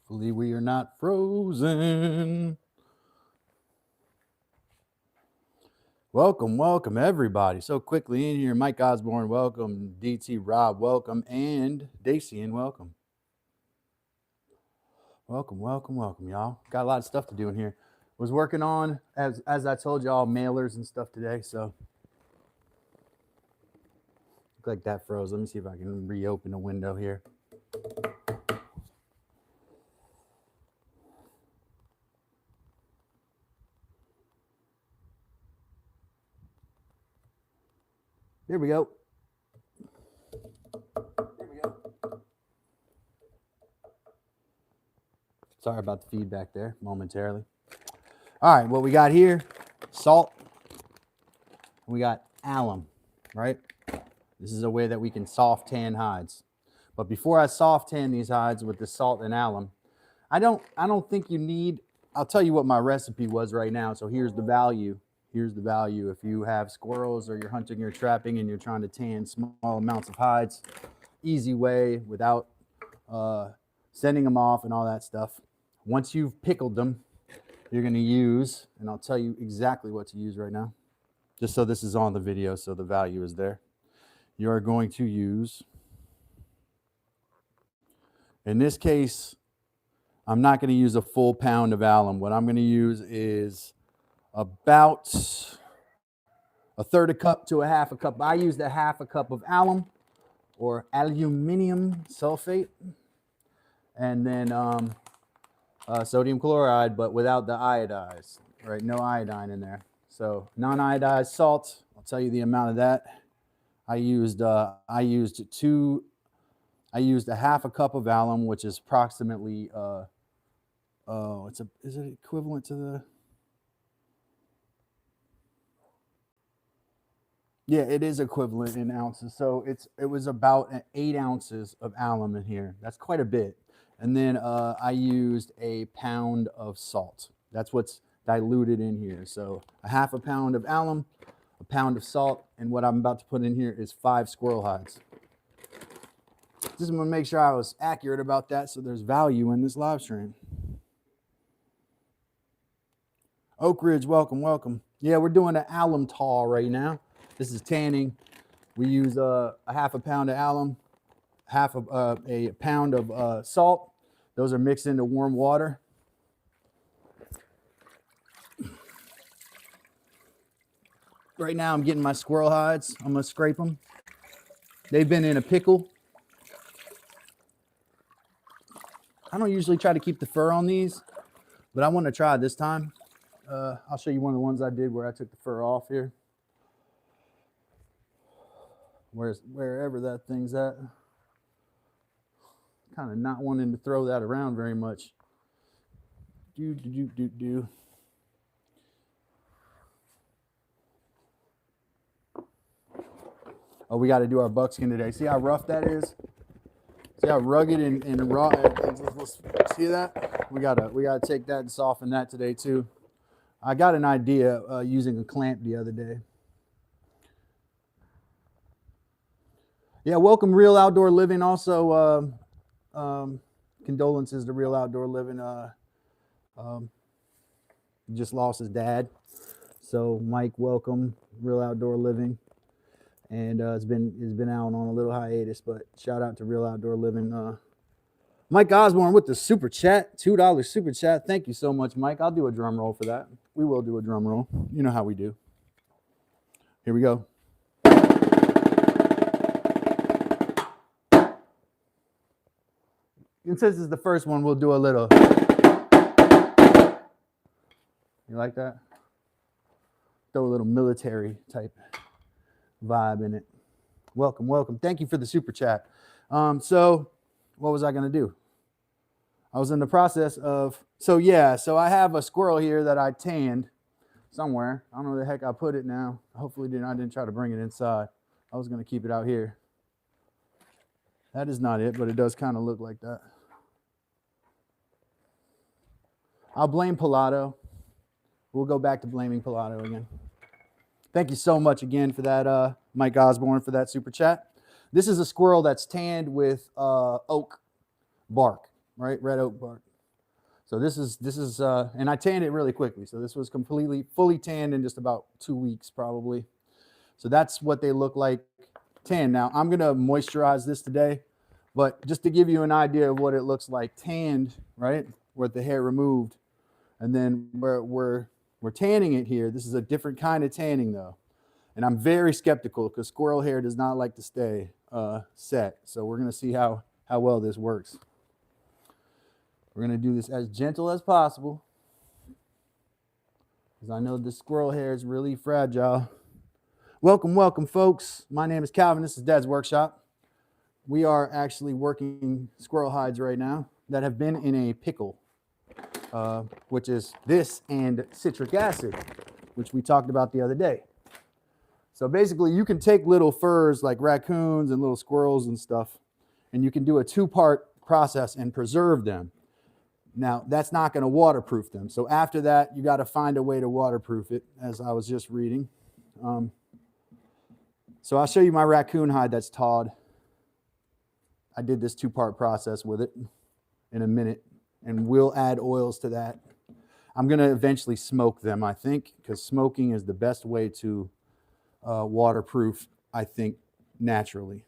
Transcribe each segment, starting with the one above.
Hopefully we are not frozen. Welcome everybody. So quickly in here, Mike Osborne, welcome. DT Rob, welcome. And Dacian, welcome. Welcome, y'all. Got a lot of stuff to do in here. Was working on, as I told y'all, mailers and stuff today. So look like that froze. Let me see if I can reopen the window here. There we go. Sorry about the feedback there momentarily. All right, what we got here, salt. We got alum, right? This is a way that we can soft tan hides. But before I soft tan these hides with the salt and alum, I don't think you need, I'll tell you what my recipe was right now. So here's the value. Here's the value. If you have squirrels or you're hunting or trapping and you're trying to tan small amounts of hides, easy way without sending them off and all that stuff. Once you've pickled them, you're going to use, and I'll tell you exactly what to use right now, just so this is on the video so the value is there. You are going to use, in this case, I'm not going to use a full pound of alum. What I'm going to use is about a third a cup to a half a cup. I used a half a cup of alum or aluminum sulfate, and then sodium chloride, but without the iodize, right? No iodine in there. So non-iodized salt, I'll tell you the amount of that. I used a half a cup of alum, which is approximately is it equivalent to the? Yeah, it is equivalent in ounces. So it was about 8 ounces of alum in here. That's quite a bit. And then I used a pound of salt. That's what's diluted in here. So a half a pound of alum, a pound of salt, and what I'm about to put in here is 5 squirrel hides. Just want to make sure I was accurate about that so there's value in this live stream. Oak Ridge, welcome. Yeah, we're doing an alum tar right now. This is tanning. We use a half a pound of alum, half of a pound of salt. Those are mixed into warm water. Right now I'm getting my squirrel hides. I'm gonna scrape them. They've been in a pickle. I don't usually try to keep the fur on these, but I want to try this time. I'll show you one of the ones I did where I took the fur off here. Wherever that thing's at. Kind of not wanting to throw that around very much. Oh, we got to do our buckskin today. See how rough that is? See how rugged and raw? See that? We gotta take that and soften that today too. I got an idea using a clamp the other day. Yeah, welcome Real Outdoor Living. Also, condolences to Real Outdoor Living. Just lost his dad. So Mike, welcome Real Outdoor Living. And it's been out on a little hiatus, but shout out to Real Outdoor Living. Mike Osborne with the super chat, $2 super chat. Thank you so much, Mike. I'll do a drum roll for that. We will do a drum roll. You know how we do. Here we go. And since it's the first one, we'll do a little. You like that? Throw a little military type vibe in it. Welcome. Thank you for the super chat. So what was I going to do? I was in the process of, so I have a squirrel here that I tanned somewhere. I don't know where the heck I put it now. Hopefully I didn't try to bring it inside. I was going to keep it out here. That is not it, but it does kind of look like that. I'll blame Pilato. We'll go back to blaming Pilato again. Thank you so much again for that, Mike Osborne, for that super chat. This is a squirrel that's tanned with oak bark, right? Red oak bark. So this is, and I tanned it really quickly. So this was fully tanned in just about 2 weeks probably. So that's what they look like tanned. Now I'm going to moisturize this today, but just to give you an idea of what it looks like tanned, right? With the hair removed. And then we're tanning it here. This is a different kind of tanning though. And I'm very skeptical because squirrel hair does not like to stay set. So we're going to see how well this works. We're going to do this as gentle as possible because I know this squirrel hair is really fragile. Welcome, folks. My name is Calvin. This is Dad's Workshop. We are actually working squirrel hides right now that have been in a pickle, which is this and citric acid, which we talked about the other day. So basically, you can take little furs like raccoons and little squirrels and stuff, and you can do a 2-part process and preserve them. Now, that's not going to waterproof them. So after that, you got to find a way to waterproof it, as I was just reading. So I'll show you my raccoon hide that's tawed. I did this 2-part process with it in a minute, and we'll add oils to that. I'm going to eventually smoke them, I think, because smoking is the best way to waterproof, I think, naturally.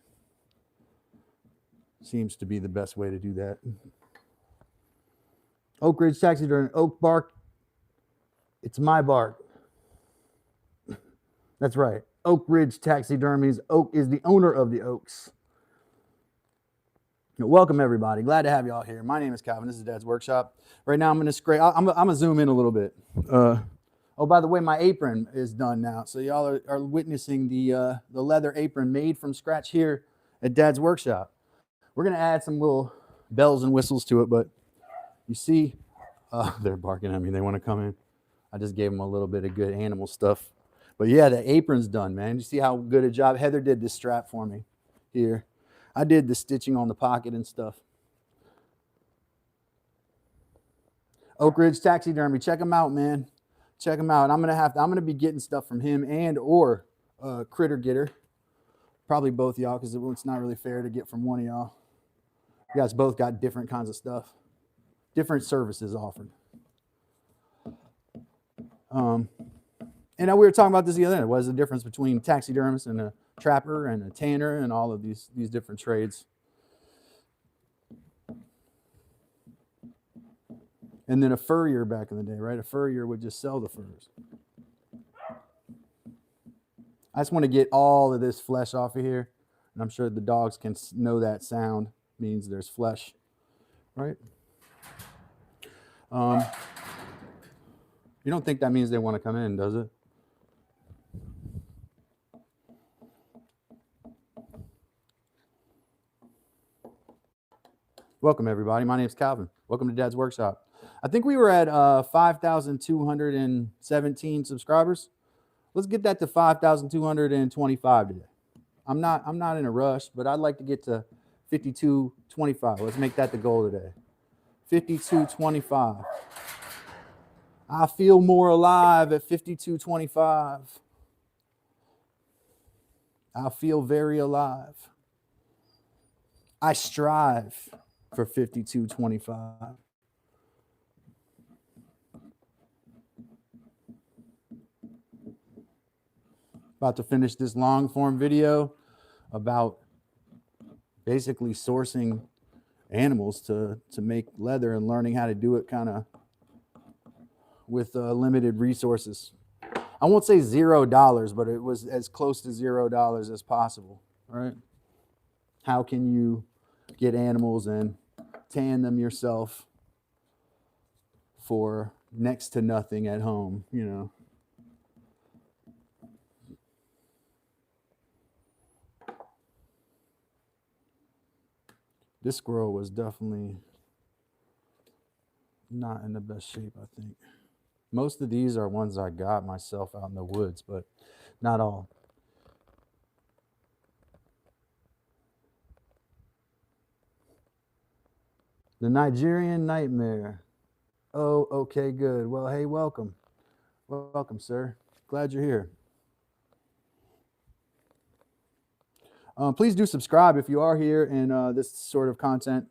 Seems to be the best way to do that. Oak Ridge Taxidermy, oak bark, it's my bark. That's right. Oak Ridge Taxidermies, Oak is the owner of the oaks. Welcome, everybody. Glad to have you all here. My name is Calvin. This is Dad's Workshop. Right now, I'm going to scrape. I'm going to zoom in a little bit. Oh, by the way, my apron is done now. So y'all are witnessing the leather apron made from scratch here at Dad's Workshop. We're going to add some little bells and whistles to it, but you see, they're barking at me. They want to come in. I just gave them a little bit of good animal stuff. But yeah, the apron's done, man. You see how good a job Heather did this strap for me here. I did the stitching on the pocket and stuff. Oak Ridge Taxidermy, check them out, man. Check them out. I'm gonna be getting stuff from him and or Critter Getter. Probably both y'all, because it's not really fair to get from one of y'all. You guys both got different kinds of stuff. Different services offered. And we were talking about this the other day. What is the difference between a taxidermist and a trapper and a tanner and all of these different trades? And then a furrier back in the day, right? A furrier would just sell the furs. I just want to get all of this flesh off of here. And I'm sure the dogs can know that sound means there's flesh, right? You don't think that means they want to come in, does it? Welcome, everybody. My name is Calvin. Welcome to Dad's Workshop. I think we were at 5,217 subscribers. Let's get that to 5,225 today. I'm not in a rush, but I'd like to get to 5225. Let's make that the goal today. 5225. I feel more alive at 5225. I feel very alive. I strive for 5225. About to finish this long form video about basically sourcing animals to make leather and learning how to do it kind of with limited resources. I won't say $0, but it was as close to $0 as possible, right? How can you get animals and tan them yourself for next to nothing at home, you know? This squirrel was definitely not in the best shape, I think. Most of these are ones I got myself out in the woods, but not all. The Nigerian Nightmare. Oh, okay, good. Well, hey, welcome. Welcome, sir. Glad you're here. Please do subscribe if you are here and this sort of content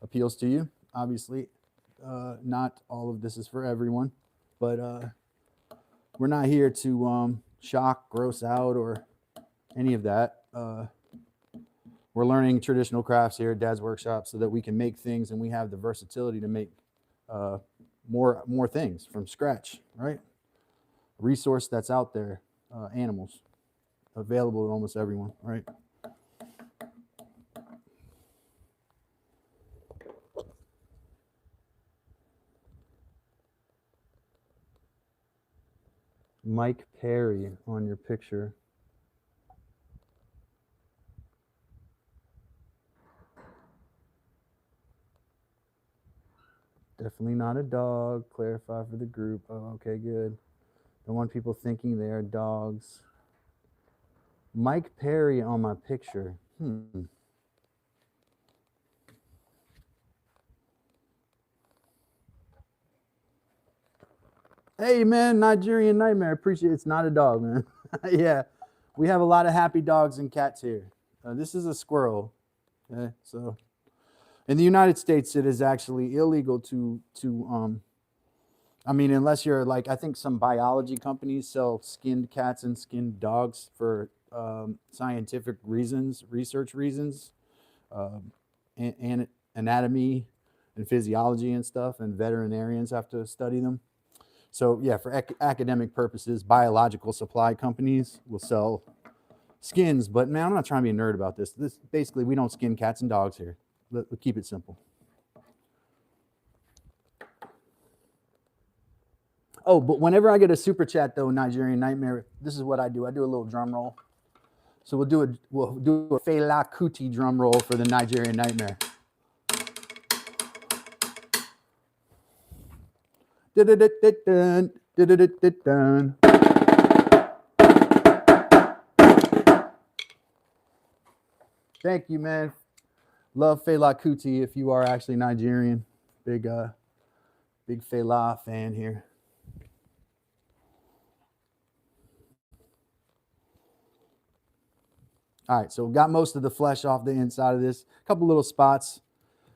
appeals to you. Obviously, Not all of this is for everyone, but we're not here to shock, gross out, or any of that. We're learning traditional crafts here at Dad's Workshop so that we can make things and we have the versatility to make more things from scratch, right? Resource that's out there, animals, available to almost everyone, right? Mike Perry on your picture. Definitely not a dog. Clarify for the group. Oh, okay, good. Don't want people thinking they are dogs. Mike Perry on my picture. Hey, man, Nigerian Nightmare. Appreciate it. It's not a dog, man. Yeah, we have a lot of happy dogs and cats here. This is a squirrel. Okay, so in the United States, it is actually illegal to I mean, unless you're like, I think some biology companies sell skinned cats and skinned dogs for scientific reasons, research reasons, and anatomy and physiology and stuff, and veterinarians have to study them. So yeah, for academic purposes, biological supply companies will sell skins. But man, I'm not trying to be a nerd about this. This basically, we don't skin cats and dogs here. We'll keep it simple. Oh, but whenever I get a super chat though, Nigerian Nightmare, this is what I do. I do a little drum roll. So we'll do a Fela Kuti drum roll for the Nigerian Nightmare. Thank you, man. Love Fela Kuti if you are actually Nigerian. Big Fela fan here. All right, so we got most of the flesh off the inside of this. A couple little spots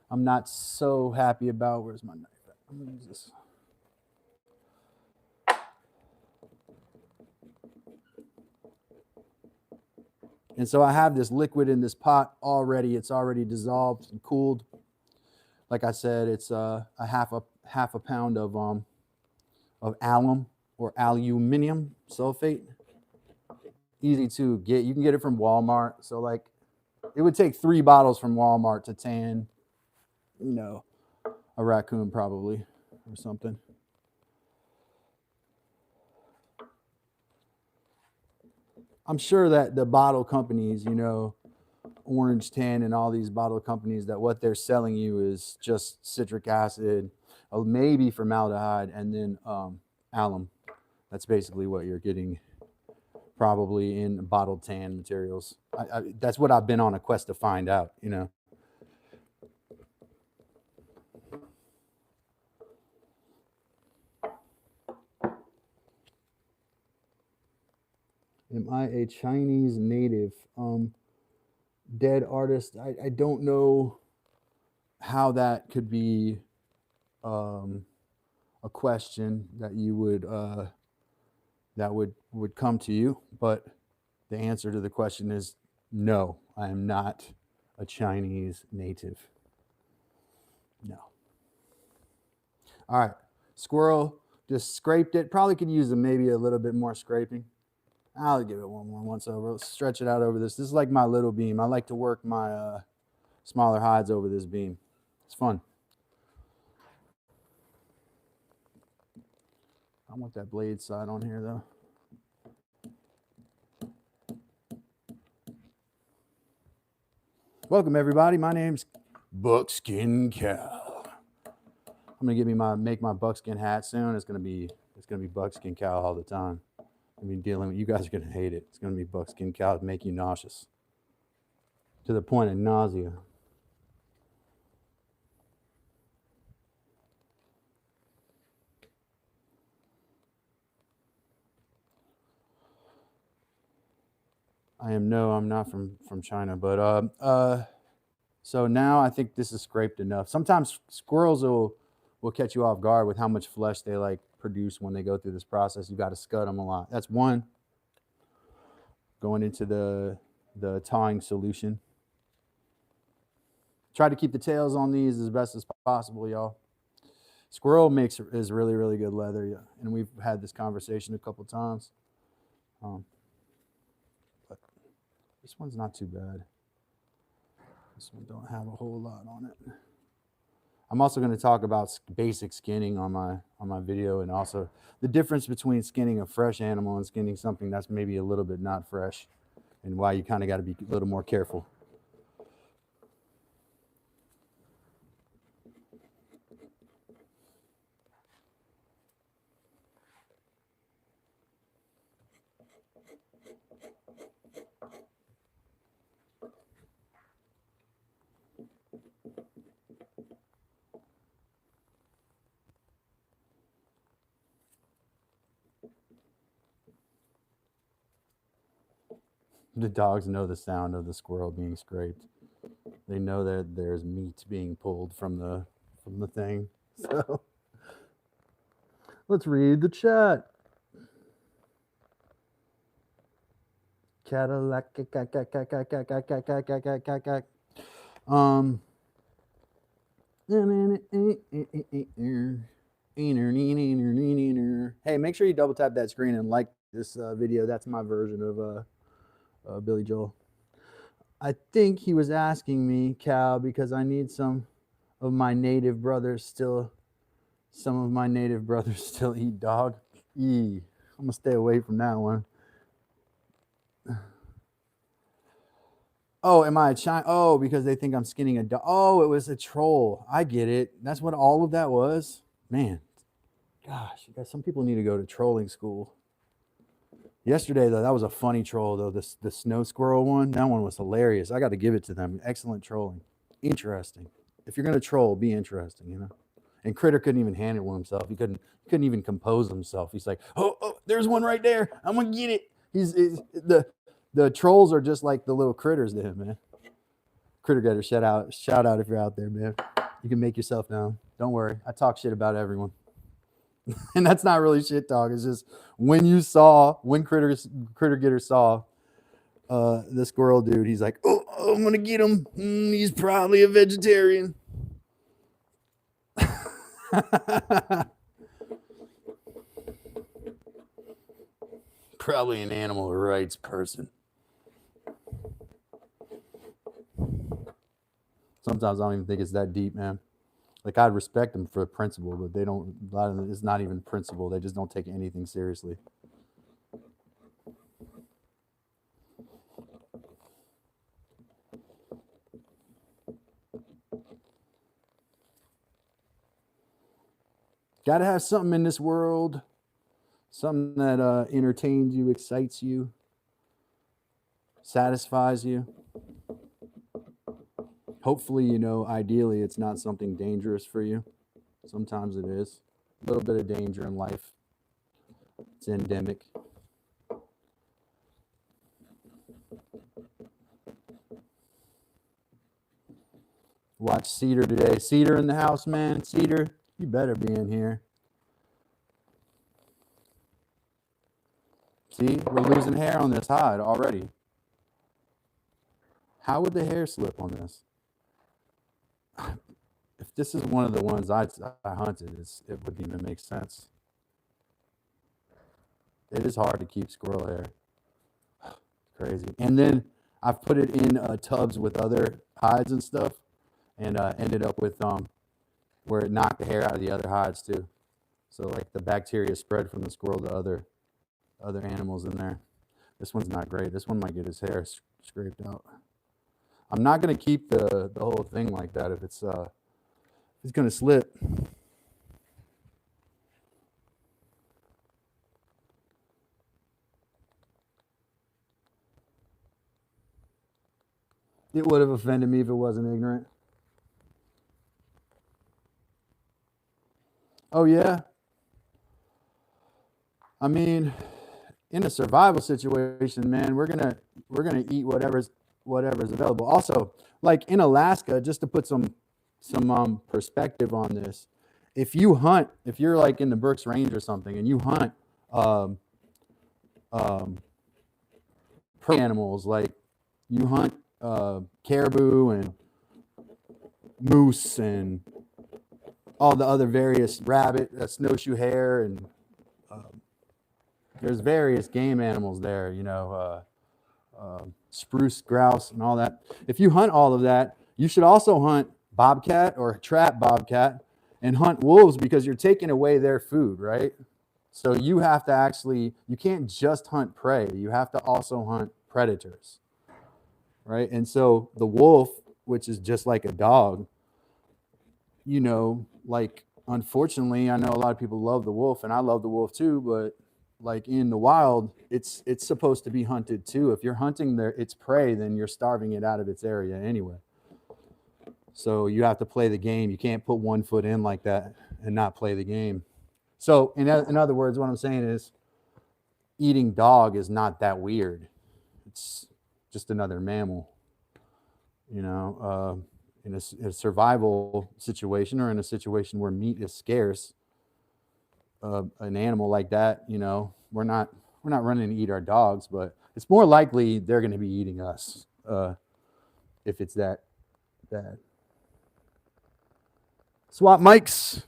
I'm not so happy about. Where's my knife at? I'm gonna use this. And so I have this liquid in this pot already. It's already dissolved and cooled. Like I said, it's a half a pound of alum or aluminum sulfate. Easy to get. You can get it from Walmart. So like, it would take 3 bottles from Walmart to tan, you know, a raccoon probably or something. I'm sure that the bottle companies, you know, Orange Tan and all these bottle companies, that what they're selling you is just citric acid, maybe formaldehyde, and then alum. That's basically what you're getting probably in bottled tan materials. That's what I've been on a quest to find out, you know. Am I a Chinese native? Dead artist. I don't know how that could be a question that you would that would come to you, but the answer to the question is no. I am not a Chinese native. No. All right, squirrel. Just scraped it. Probably could use maybe a little bit more scraping. I'll give it one more once over. Let's stretch it out over this. This is like my little beam. I like to work my smaller hides over this beam. It's fun. I want that blade side on here though. Welcome everybody. My name's Buckskin Cal. I'm gonna make my buckskin hat soon. It's gonna be Buckskin Cal all the time. I mean, dealing with you guys are gonna hate it. It's gonna be Buckskin Cal to make you nauseous to the point of nausea. I'm not from China, but so now I think this is scraped enough. Sometimes squirrels will will catch you off guard with how much flesh they like produce when they go through this process. You got to scud them a lot. That's one. Going into the tawing solution. Try to keep the tails on these as best as possible, y'all. Squirrel is really, really good leather, yeah. And we've had this conversation a couple times. But this one's not too bad. This one don't have a whole lot on it. I'm also going to talk about basic skinning on my video, and also the difference between skinning a fresh animal and skinning something that's maybe a little bit not fresh, and why you kind of got to be a little more careful. The dogs know the sound of the squirrel being scraped. They know that there's meat being pulled from the thing. So let's read the chat. Cadillac. Hey, make sure you double tap that screen and like this video. That's my version of Billy Joel. I think he was asking me, Cal, because I need some of my native brothers still. Some of my native brothers still eat dog. I'm gonna stay away from that one. Oh, am I a child? Oh, because they think I'm skinning a dog. Oh, it was a troll. I get it. That's what all of that was. Man, gosh, you guys, some people need to go to trolling school. Yesterday, though, that was a funny troll, though. The snow squirrel one, that one was hilarious. I got to give it to them. Excellent trolling. Interesting. If you're going to troll, be interesting, you know? And Critter couldn't even handle himself. He couldn't even compose himself. He's like, oh, there's one right there. I'm going to get it. The trolls are just like the little critters to him, man. Critter getter, shout out if you're out there, man. You can make yourself known. Don't worry. I talk shit about everyone. And that's not really shit talk. It's just when Critter Getter saw the squirrel dude, he's like, oh, I'm gonna get him. He's probably a vegetarian. Probably an animal rights person. Sometimes I don't even think it's that deep, man. Like, I'd respect them for principle, but they don't. A lot of them, it's not even principle. They just don't take anything seriously. Got to have something in this world, something that entertains you, excites you, satisfies you. Hopefully, you know, ideally, it's not something dangerous for you. Sometimes it is. A little bit of danger in life. It's endemic. Watch Cedar today. Cedar in the house, man. Cedar, you better be in here. See, we're losing hair on this hide already. How would the hair slip on this? If this is one of the ones I hunted, it wouldn't even make sense. It is hard to keep squirrel hair. Crazy. And then I've put it in tubs with other hides and stuff, and ended up with where it knocked the hair out of the other hides too. So like the bacteria spread from the squirrel to other animals in there. This one's not great. This one might get his hair scraped out. I'm not gonna keep the whole thing like that if it's gonna slip. It would have offended me if it wasn't ignorant. Oh yeah. I mean, in a survival situation, man, we're gonna eat whatever's available. Also, like in Alaska, just to put some perspective on this, if you hunt, if you're like in the Berks Range or something, and you hunt um, um, prey animals, like you hunt caribou and moose and all the other various rabbit, snowshoe hare, and there's various game animals there, spruce grouse and all that. If you hunt all of that, you should also hunt bobcat or trap bobcat and hunt wolves, because you're taking away their food, right? So you have to actually, you can't just hunt prey, you have to also hunt predators, right? And so the wolf, which is just like a dog, like, unfortunately, I know a lot of people love the wolf, and I love the wolf too, but like in the wild, it's supposed to be hunted too. If you're hunting its prey, then you're starving it out of its area anyway. So you have to play the game. You can't put one foot in like that and not play the game. So in other words, what I'm saying is, eating dog is not that weird. It's just another mammal, in a survival situation, or in a situation where meat is scarce. An animal like that, we're not running to eat our dogs, but it's more likely they're going to be eating us if it's that bad. Swap mics.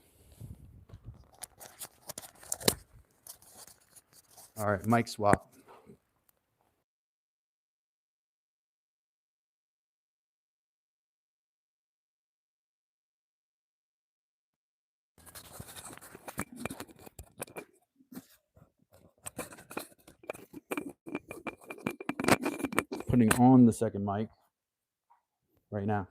All right, mic swap. Putting on the second mic right now.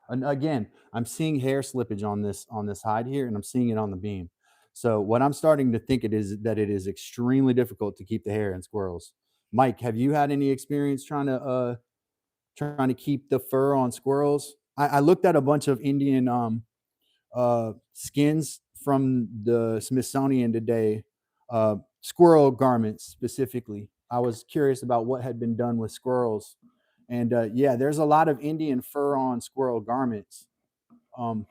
And again, I'm seeing hair slippage on this hide here, and I'm seeing it on the beam. So what I'm starting to think it is that it is extremely difficult to keep the hair in squirrels. Mike, have you had any experience trying to keep the fur on squirrels? I looked at a bunch of Indian skins from the Smithsonian today, squirrel garments specifically. I was curious about what had been done with squirrels, and yeah, there's a lot of Indian fur on squirrel garments. Um,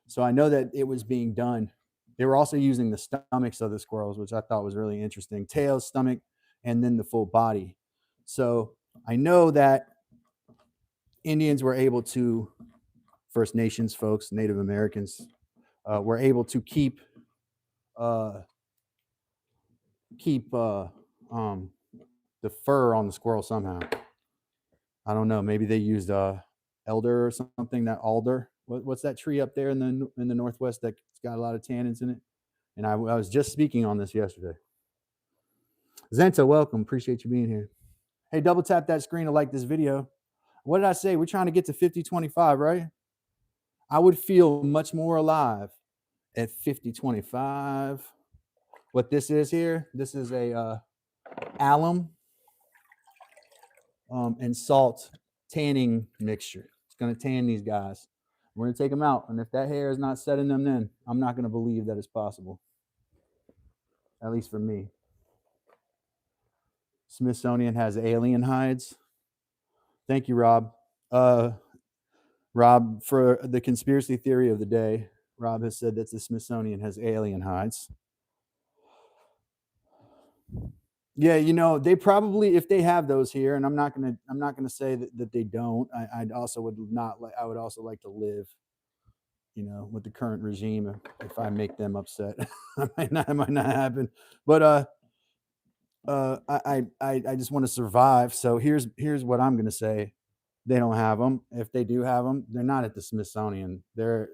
so I know that it was being done. They were also using the stomachs of the squirrels, which I thought was really interesting. Tail, stomach, and then the full body. So I know that Indians were able to, First Nations folks, Native Americans, were able to uh, keep the fur on the squirrel somehow. I don't know. Maybe they used elder or something. That alder. What's that tree up there in the northwest that's got a lot of tannins in it? And I was just speaking on this yesterday. Zenta, welcome. Appreciate you being here. Hey, double tap that screen to like this video. What did I say? We're trying to get to 5025, right? I would feel much more alive at 5025. What this is here, this is a alum and salt tanning mixture. It's going to tan these guys. We're going to take them out. And if that hair is not setting them, then I'm not going to believe that it's possible, at least for me. Smithsonian has alien hides. Thank you, Rob. Rob, for the conspiracy theory of the day, Rob has said that the Smithsonian has alien hides. Yeah, they probably, if they have those here, and I'm not gonna say that they don't. I would also like to live, with the current regime. If I make them upset, it might not happen. But I just want to survive. So here's what I'm gonna say. They don't have them. If they do have them, they're not at the Smithsonian. They're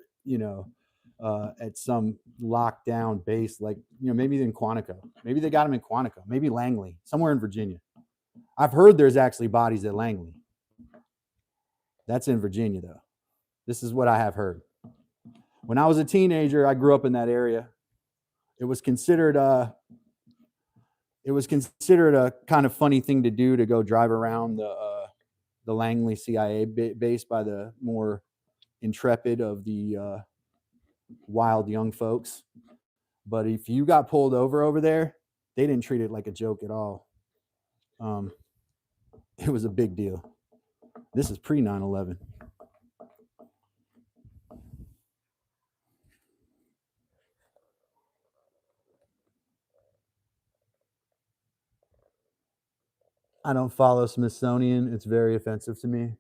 at some lockdown base, like maybe in Quantico. Maybe they got them in Quantico. Maybe Langley, somewhere in Virginia. I've heard there's actually bodies at Langley. That's in Virginia, though. This is what I have heard. When I was a teenager, I grew up in that area. It was considered a kind of funny thing to do, to go drive around the Langley CIA base by the more intrepid of the wild young folks. But if you got pulled over there, they didn't treat it like a joke at all. It was a big deal. This is pre 9/11. I don't follow Smithsonian. It's very offensive to me.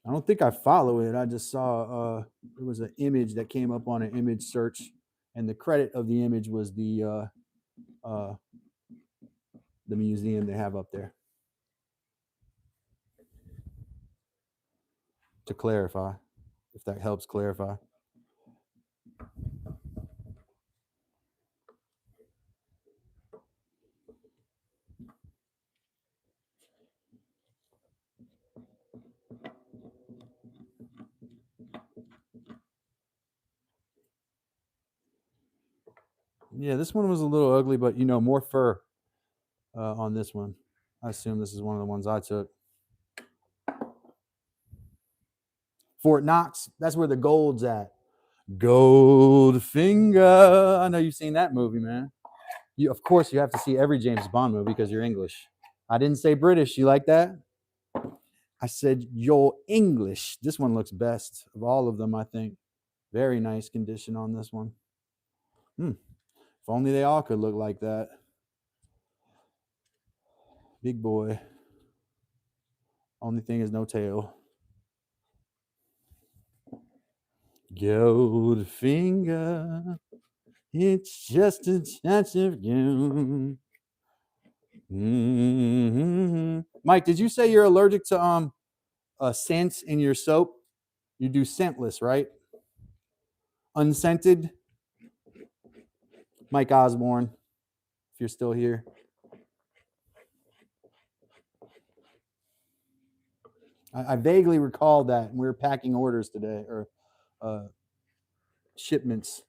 I don't think I follow it. I just saw it was an image that came up on an image search, and the credit of the image was the museum they have up there. To clarify, if that helps clarify. Yeah, this one was a little ugly, but you know, more fur on this one. I assume this is one of the ones I took. Fort Knox, that's where the gold's at. Goldfinger. I know you've seen that movie, man. You, of course, you have to see every James Bond movie because you're English. I didn't say British. You like that? I said you're English. This one looks best of all of them, I think. Very nice condition on this one. If only they all could look like that. Big boy. Only thing is no tail. Goldfinger. It's just a touch of you. Mm-hmm. Mike, did you say you're allergic to scents in your soap? You do scentless, right? Unscented. Mike Osborne, if you're still here. I vaguely recall that we were packing orders today, or shipments.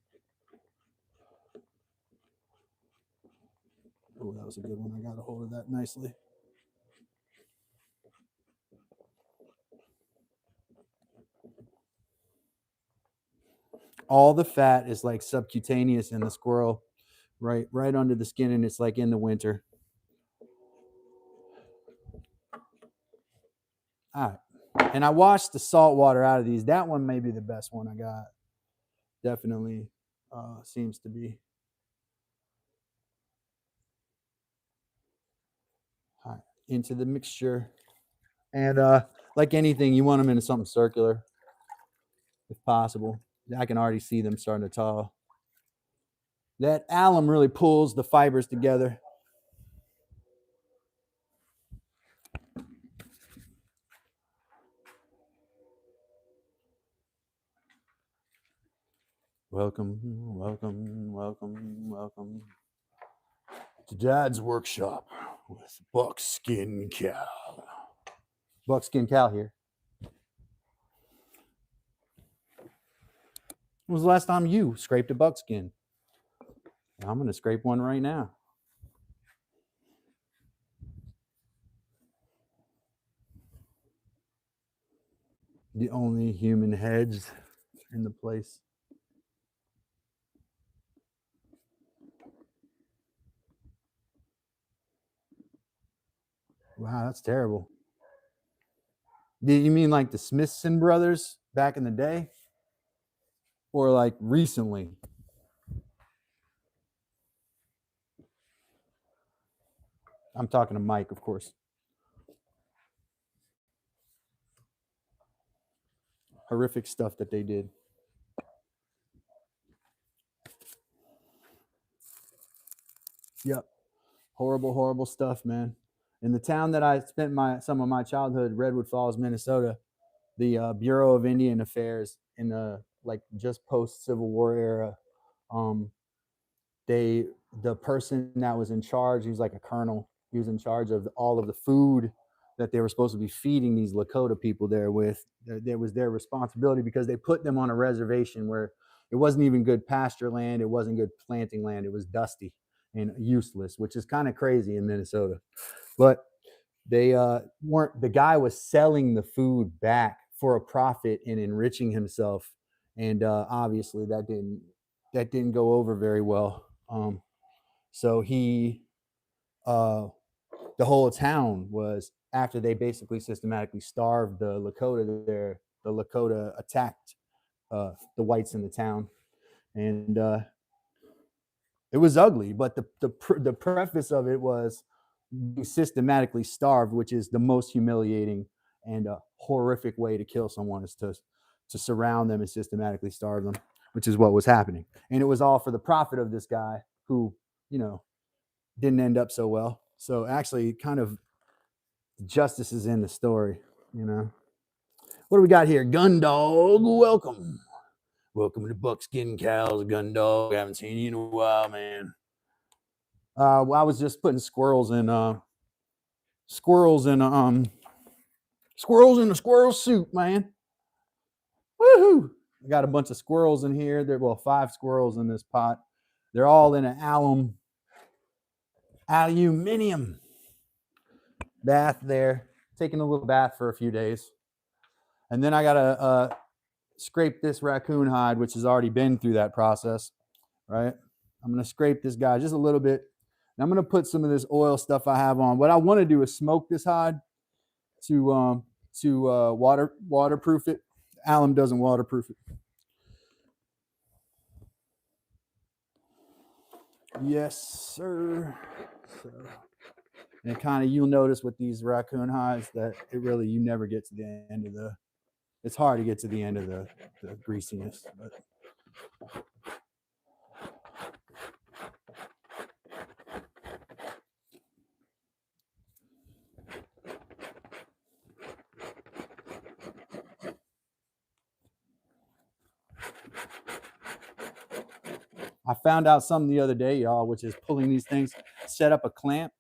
Oh, that was a good one. I got a hold of that nicely. All the fat is like subcutaneous in the squirrel, right under the skin, and it's like in the winter. All right. And I washed the salt water out of these. That one may be the best one I got. Definitely seems to be. All right. Into the mixture. And like anything, you want them into something circular if possible. I can already see them starting to thaw. That alum really pulls the fibers together. Welcome, welcome, welcome, welcome to Dad's workshop with Buckskin Cal. Buckskin Cal here. When was the last time you scraped a buckskin? I'm going to scrape one right now. The only human heads in the place. Wow, that's terrible. Do you mean like the Smithson brothers back in the day? Or like recently? I'm talking to Mike, of course. Horrific stuff that they did. Yep. Horrible, horrible stuff, man. In the town that I spent some of my childhood, Redwood Falls, Minnesota, the Bureau of Indian Affairs in the like just post Civil War era, um, the person that was in charge, he was like a colonel. He was in charge of all of the food that they were supposed to be feeding these Lakota people there with. It was their responsibility because they put them on a reservation where it wasn't even good pasture land. It wasn't good planting land. It was dusty and useless, which is kind of crazy in Minnesota. But they weren't. The guy was selling the food back for a profit and enriching himself, and obviously that didn't go over very well. So he, the whole town was, after they basically systematically starved the Lakota there, the Lakota attacked the whites in the town, And it was ugly, but the preface of it was being systematically starved, which is the most humiliating and horrific way to kill someone, is to surround them and systematically starve them, which is what was happening. And it was all for the profit of this guy who, you know, didn't end up so well. So actually, kind of justice is in the story, you know. What do we got here? Gun Dog, welcome. Welcome to Buckskin Cows, Gun Dog. I haven't seen you in a while, man. Well, I was just putting squirrels in a squirrel suit, man. Woohoo! I got a bunch of squirrels in here. Well, 5 squirrels in this pot. They're all in an aluminum bath there. Taking a little bath for a few days. And then I gotta scrape this raccoon hide, which has already been through that process, right? I'm gonna scrape this guy just a little bit. And I'm gonna put some of this oil stuff I have on. What I want to do is smoke this hide to waterproof it. Alum doesn't waterproof it. Yes, sir. So, and kind of, you'll notice with these raccoon hides that it really, you never get to the end of it's hard to get to the end of the greasiness. But I found out something the other day, y'all, which is pulling these things, set up a clamp,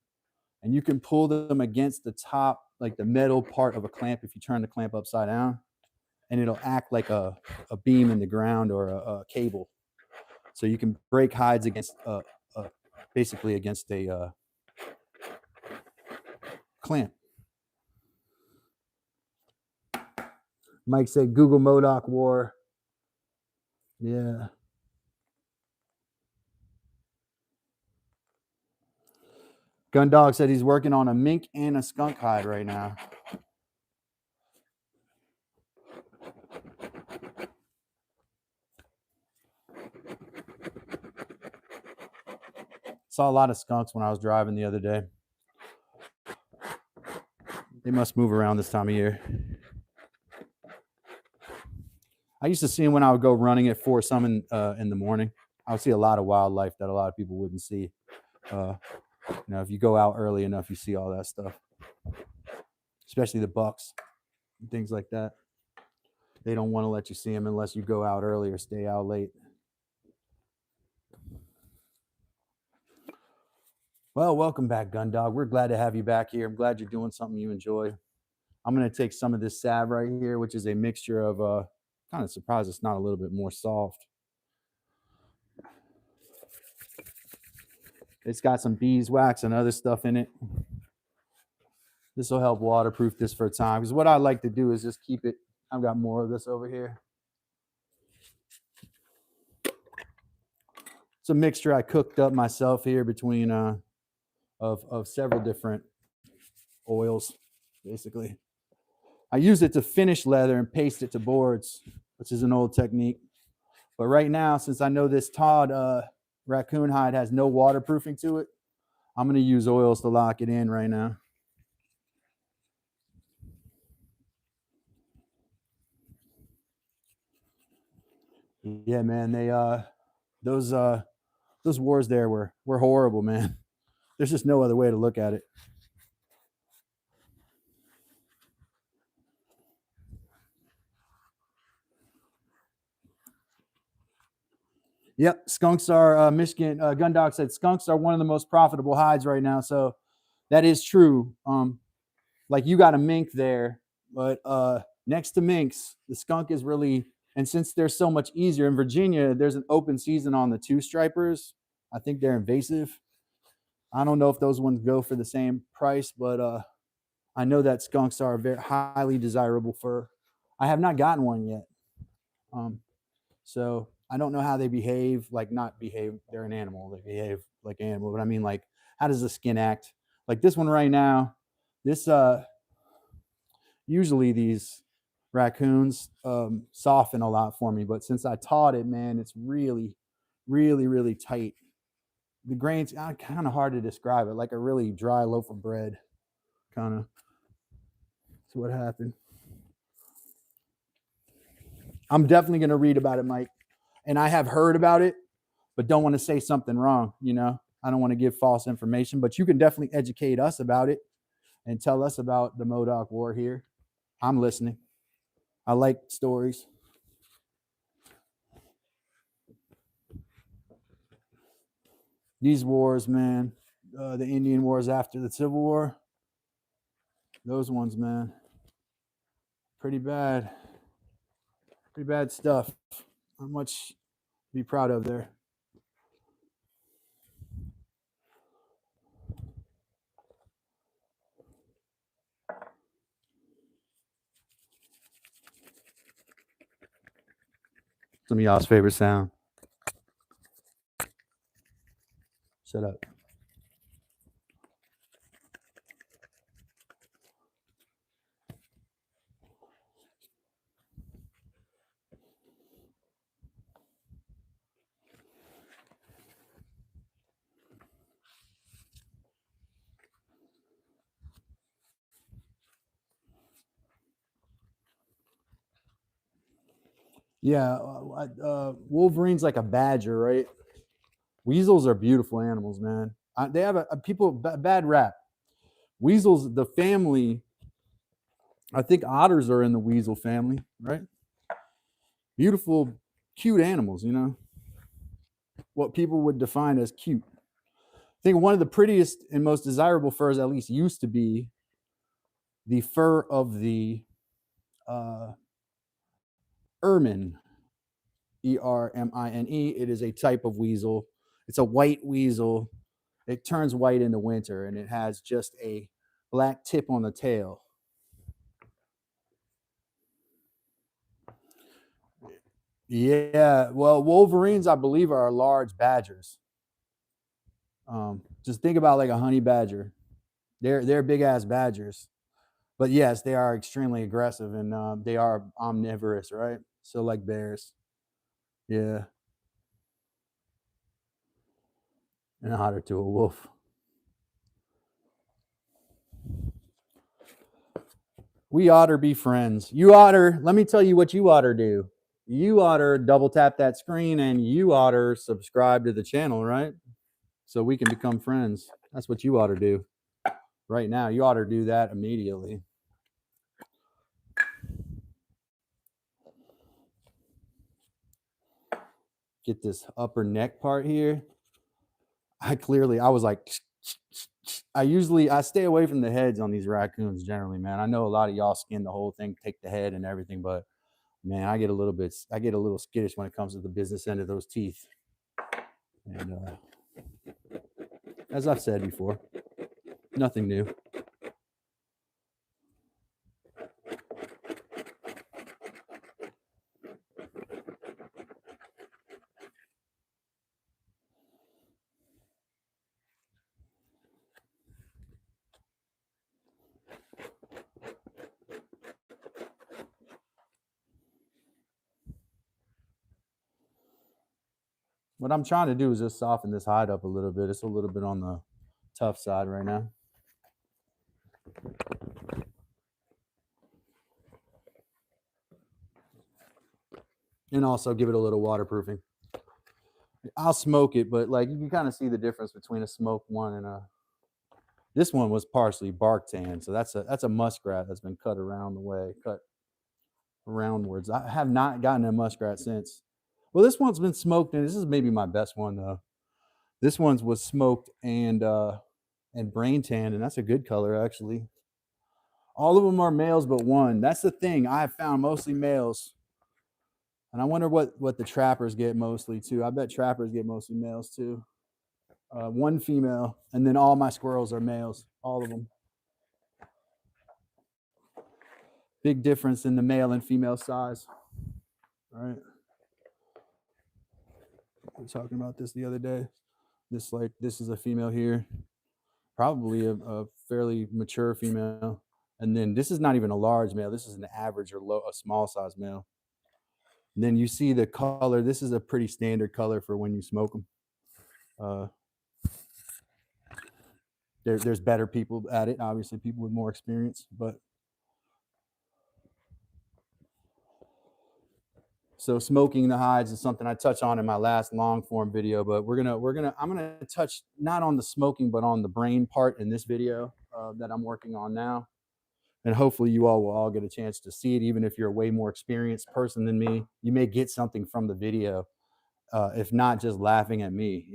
and you can pull them against the top, like the metal part of a clamp if you turn the clamp upside down, and it'll act like a beam in the ground or a cable. So you can break hides against basically against a clamp. Mike said Google Modoc War. Yeah. Gun Dog said he's working on a mink and a skunk hide right now. Saw a lot of skunks when I was driving the other day. They must move around this time of year. I used to see them when I would go running at Fort Summon in the morning. I would see a lot of wildlife that a lot of people wouldn't see. You know, if you go out early enough, you see all that stuff, especially the bucks and things like that. They don't want to let you see them unless you go out early or stay out late. Well, welcome back, Gun Dog. We're glad to have you back here. I'm glad you're doing something you enjoy. I'm going to take some of this salve right here, which is a mixture of, kind of surprised it's not a little bit more soft. It's got some beeswax and other stuff in it. This will help waterproof this for a time. Because what I like to do is just keep it. I've got more of this over here. It's a mixture I cooked up myself here between of several different oils, basically. I use it to finish leather and paste it to boards, which is an old technique. But right now, since I know this Todd raccoon hide has no waterproofing to it, I'm going to use oils to lock it in right now. Yeah, man, they those wars there were horrible, man. There's just no other way to look at it. Yep, skunks are Michigan. Gun Dog said skunks are one of the most profitable hides right now. So that is true. Like you got a mink there, but next to minks, the skunk is really. And since they're so much easier in Virginia, there's an open season on the 2-stripers. I think they're invasive. I don't know if those ones go for the same price, but I know that skunks are very highly desirable for. I have not gotten one yet. So I don't know how they behave, like not behave. They're an animal. They behave like an animal. But I mean, like, how does the skin act? Like this one right now, this, usually these raccoons soften a lot for me. But since I taught it, man, it's really, really, really tight. The grain's kind of hard to describe it, like a really dry loaf of bread, kind of. That's what happened. I'm definitely going to read about it, Mike. And I have heard about it, but don't want to say something wrong. You know, I don't want to give false information, but you can definitely educate us about it and tell us about the Modoc War here. I'm listening. I like stories. These wars, man, the Indian Wars after the Civil War, those ones, man, pretty bad. Pretty bad stuff. Not much to be proud of there. Some of y'all's favorite sound. Shut up. Yeah, Wolverine's like a badger, right? Weasels are beautiful animals, man. They have a bad rap. Weasels, the family. I think otters are in the weasel family, right? Beautiful, cute animals. You know what people would define as cute. I think one of the prettiest and most desirable furs, at least, used to be the fur of the ermine. Ermine. It is a type of weasel. It's a white weasel. It turns white in the winter, and it has just a black tip on the tail. Yeah, well, wolverines, I believe, are large badgers. Just think about like a honey badger. They're big ass badgers, but yes, they are extremely aggressive, and they are omnivorous, right? So like bears, yeah, and a otter to a wolf. We oughter be friends. You oughter. Let me tell you what you oughter do. You oughter double tap that screen, and you oughter subscribe to the channel, right? So we can become friends. That's what you oughter do right now. You oughter do that immediately. Get this upper neck part here. I was like, I stay away from the heads on these raccoons generally, man. I know a lot of y'all skin the whole thing, take the head and everything, but man, I get a little skittish when it comes to the business end of those teeth. And as I've said before, nothing new. What I'm trying to do is just soften this hide up a little bit. It's a little bit on the tough side right now. And also give it a little waterproofing. I'll smoke it, but like you can kind of see the difference between a smoked one and a. This one was partially bark tan, so that's a muskrat that's been cut around the way, cut aroundwards. I have not gotten a muskrat since. Well, this one's been smoked, and this is maybe my best one though. This one's was smoked and brain tanned, and that's a good color actually. All of them are males, but one. That's the thing. I have found mostly males. And I wonder what the trappers get mostly too. I bet trappers get mostly males too. One female, and then all my squirrels are males, all of them. Big difference in the male and female size. All right. We were talking about this the other day. This is a female here, probably a fairly mature female, and then this is not even a large male. This is an average or a small size male. And then you see the color. This is a pretty standard color for when you smoke them. There's better people at it, obviously, people with more experience, but so smoking the hides is something I touch on in my last long form video, but I'm gonna touch not on the smoking, but on the brain part in this video that I'm working on now. And hopefully you all will all get a chance to see it. Even if you're a way more experienced person than me, you may get something from the video. If not just laughing at me,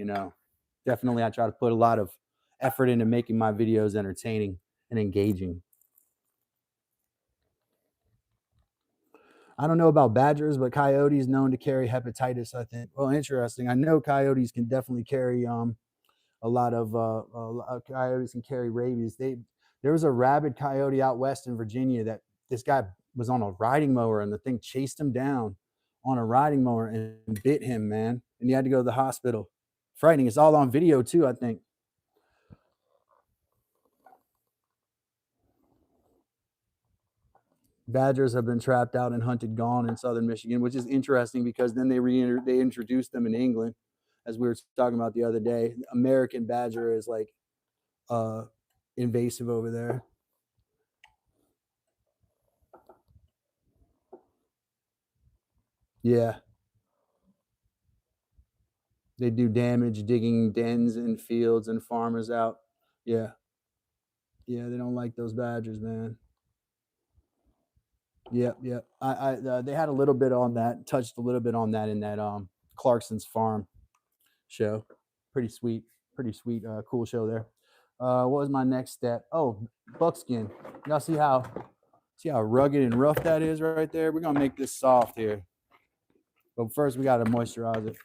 definitely I try to put a lot of effort into making my videos entertaining and engaging. I don't know about badgers, but coyotes known to carry hepatitis, I think. Well, interesting. I know coyotes can definitely carry a lot of coyotes can carry rabies. There was a rabid coyote out west in Virginia that this guy was on a riding mower and the thing chased him down on a riding mower and bit him, man. And he had to go to the hospital. Frightening. It's all on video too, I think. Badgers have been trapped out and hunted gone in southern Michigan, which is interesting because then they introduced them in England, as we were talking about the other day. American badger is like invasive over there. Yeah. They do damage digging dens in fields and farmers out. Yeah. Yeah, they don't like those badgers, man. Yep, yep. They had a little bit on that, touched a little bit on that in that Clarkson's Farm show. Pretty sweet, cool show there. What was my next step? Oh, buckskin. Y'all see how rugged and rough that is right there? We're gonna make this soft here. But first we gotta moisturize it.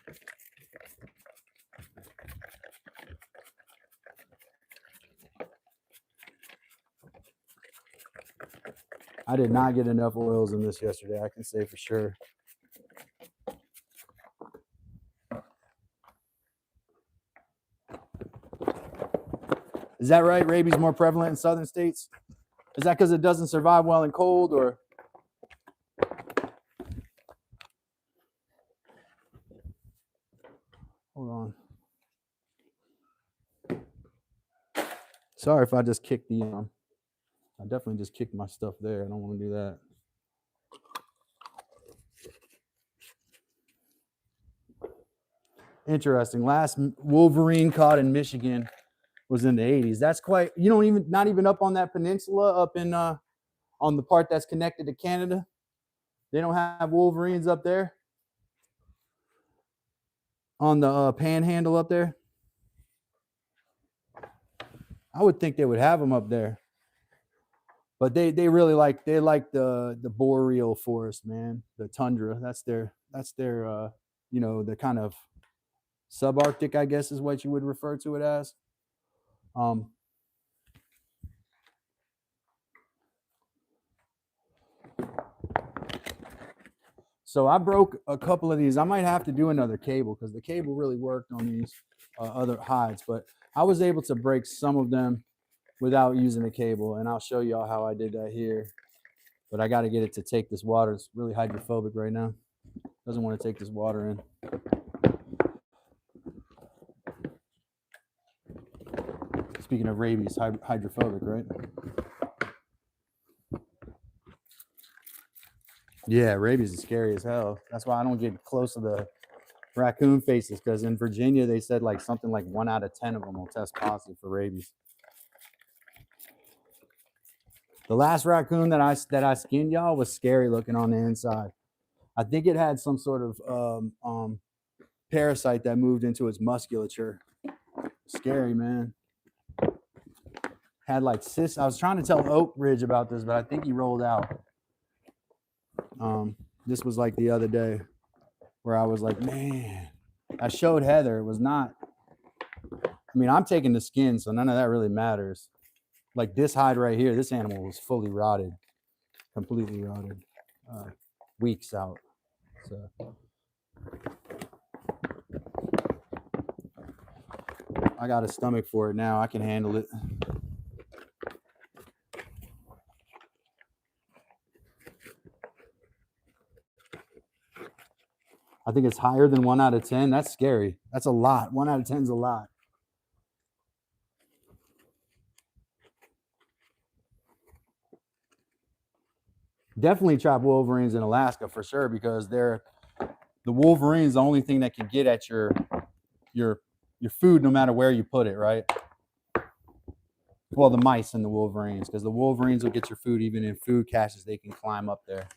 I did not get enough oils in this yesterday, I can say for sure. Is that right? Rabies more prevalent in southern states? Is that because it doesn't survive well in cold, or? Hold on. Sorry if I just kicked the I definitely just kicked my stuff there. I don't want to do that. Interesting. Last Wolverine caught in Michigan was in the 80s. That's quite, not even up on that peninsula up in on the part that's connected to Canada. They don't have Wolverines up there on the panhandle up there. I would think they would have them up there, but they really like the boreal forest, man, the tundra. That's their the kind of subarctic, I guess, is what you would refer to it as. So I broke a couple of these. I might have to do another cable because the cable really worked on these other hides, but I was able to break some of them without using a cable, and I'll show y'all how I did that here. But I got to get it to take this water. It's really hydrophobic right now. Doesn't want to take this water in. Speaking of rabies, hydrophobic, right? Yeah, rabies is scary as hell. That's why I don't get close to the raccoon faces, because in Virginia they said like something like 1 out of 10 of them will test positive for rabies. The last raccoon that I skinned, y'all, was scary looking on the inside. I think it had some sort of parasite that moved into its musculature. Scary, man. Had like cysts. I was trying to tell Oak Ridge about this, but I think he rolled out. This was like the other day where I was like, man, I showed Heather. It was not, I mean, I'm taking the skin, so none of that really matters. Like this hide right here, this animal was fully rotted, completely rotted, weeks out. So I got a stomach for it now. I can handle it. I think it's higher than 1 out of 10. That's scary. That's a lot. 1 out of 10 is a lot. Definitely trap wolverines in Alaska for sure, because the wolverine's the only thing that can get at your food no matter where you put it, right? Well, the mice and the wolverines, because the wolverines will get your food even in food caches. They can climb up there.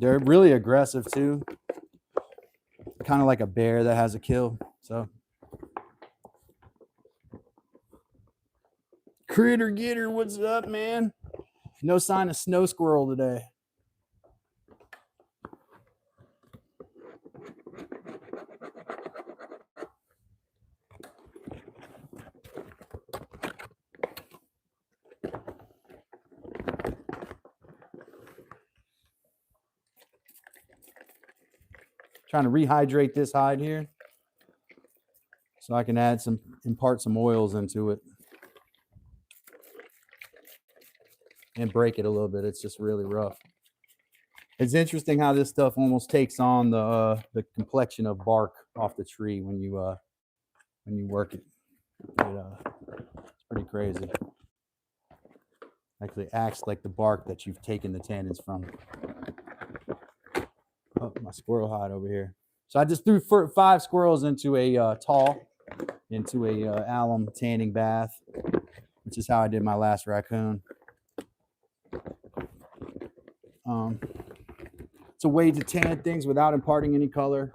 They're really aggressive too. Kind of like a bear that has a kill. So Critter Getter, what's up, man? No sign of snow squirrel today. Trying to rehydrate this hide here so I can impart some oils into it and break it a little bit. It's just really rough. It's interesting how this stuff almost takes on the complexion of bark off the tree when you work it. It's pretty crazy. Actually acts like the bark that you've taken the tannins from. Oh, my squirrel hide over here. So I just threw 5 squirrels into a alum tanning bath, which is how I did my last raccoon. It's a way to tan things without imparting any color.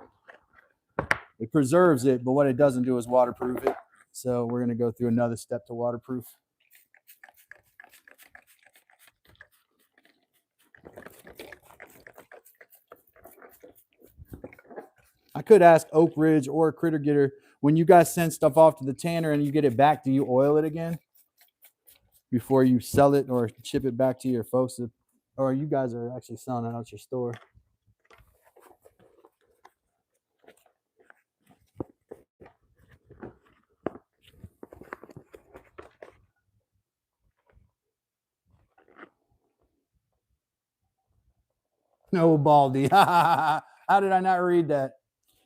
It preserves it, but what it doesn't do is waterproof it. So we're going to go through another step to waterproof. I could ask Oak Ridge or Critter Getter, when you guys send stuff off to the tanner and you get it back, do you oil it again before you sell it or ship it back to your folks? Or you guys are actually selling it out your store? No, Baldy. How did I not read that?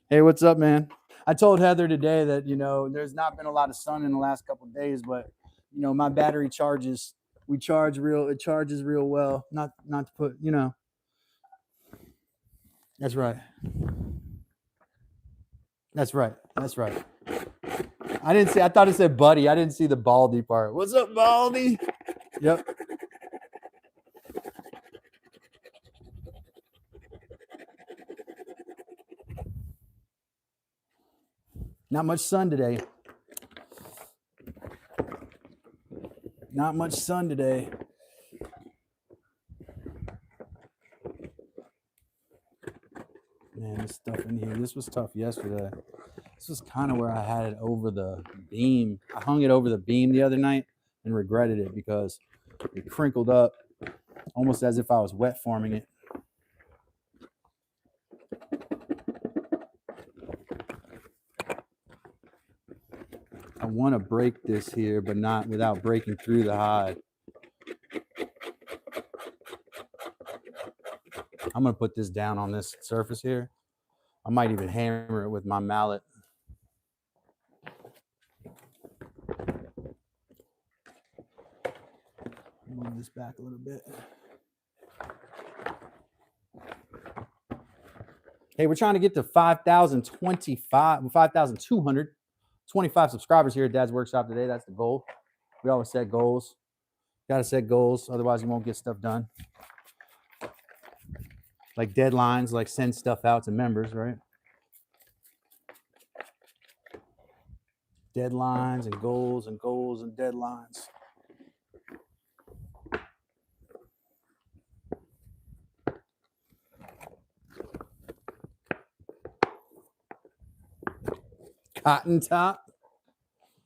Hey, what's up, man? I told Heather today that, there's not been a lot of sun in the last couple of days, but, my battery charges. It charges real well. Not to put, That's right. That's right. I thought it said buddy. I didn't see the Baldy part. What's up, Baldy? Yep. Not much sun today. Man, this stuff in here. This was tough yesterday. This was kind of where I had it over the beam. I hung it over the beam the other night and regretted it because it crinkled up almost as if I was wet forming it. I want to break this here, but not without breaking through the hide. I'm going to put this down on this surface here. I might even hammer it with my mallet. Move this back a little bit. Hey, we're trying to get to 5,225 subscribers here at Dad's Workshop today. That's the goal. We always set goals. Got to set goals, otherwise you won't get stuff done. Like deadlines, like send stuff out to members, right? Deadlines and goals and goals and deadlines. Cotton top?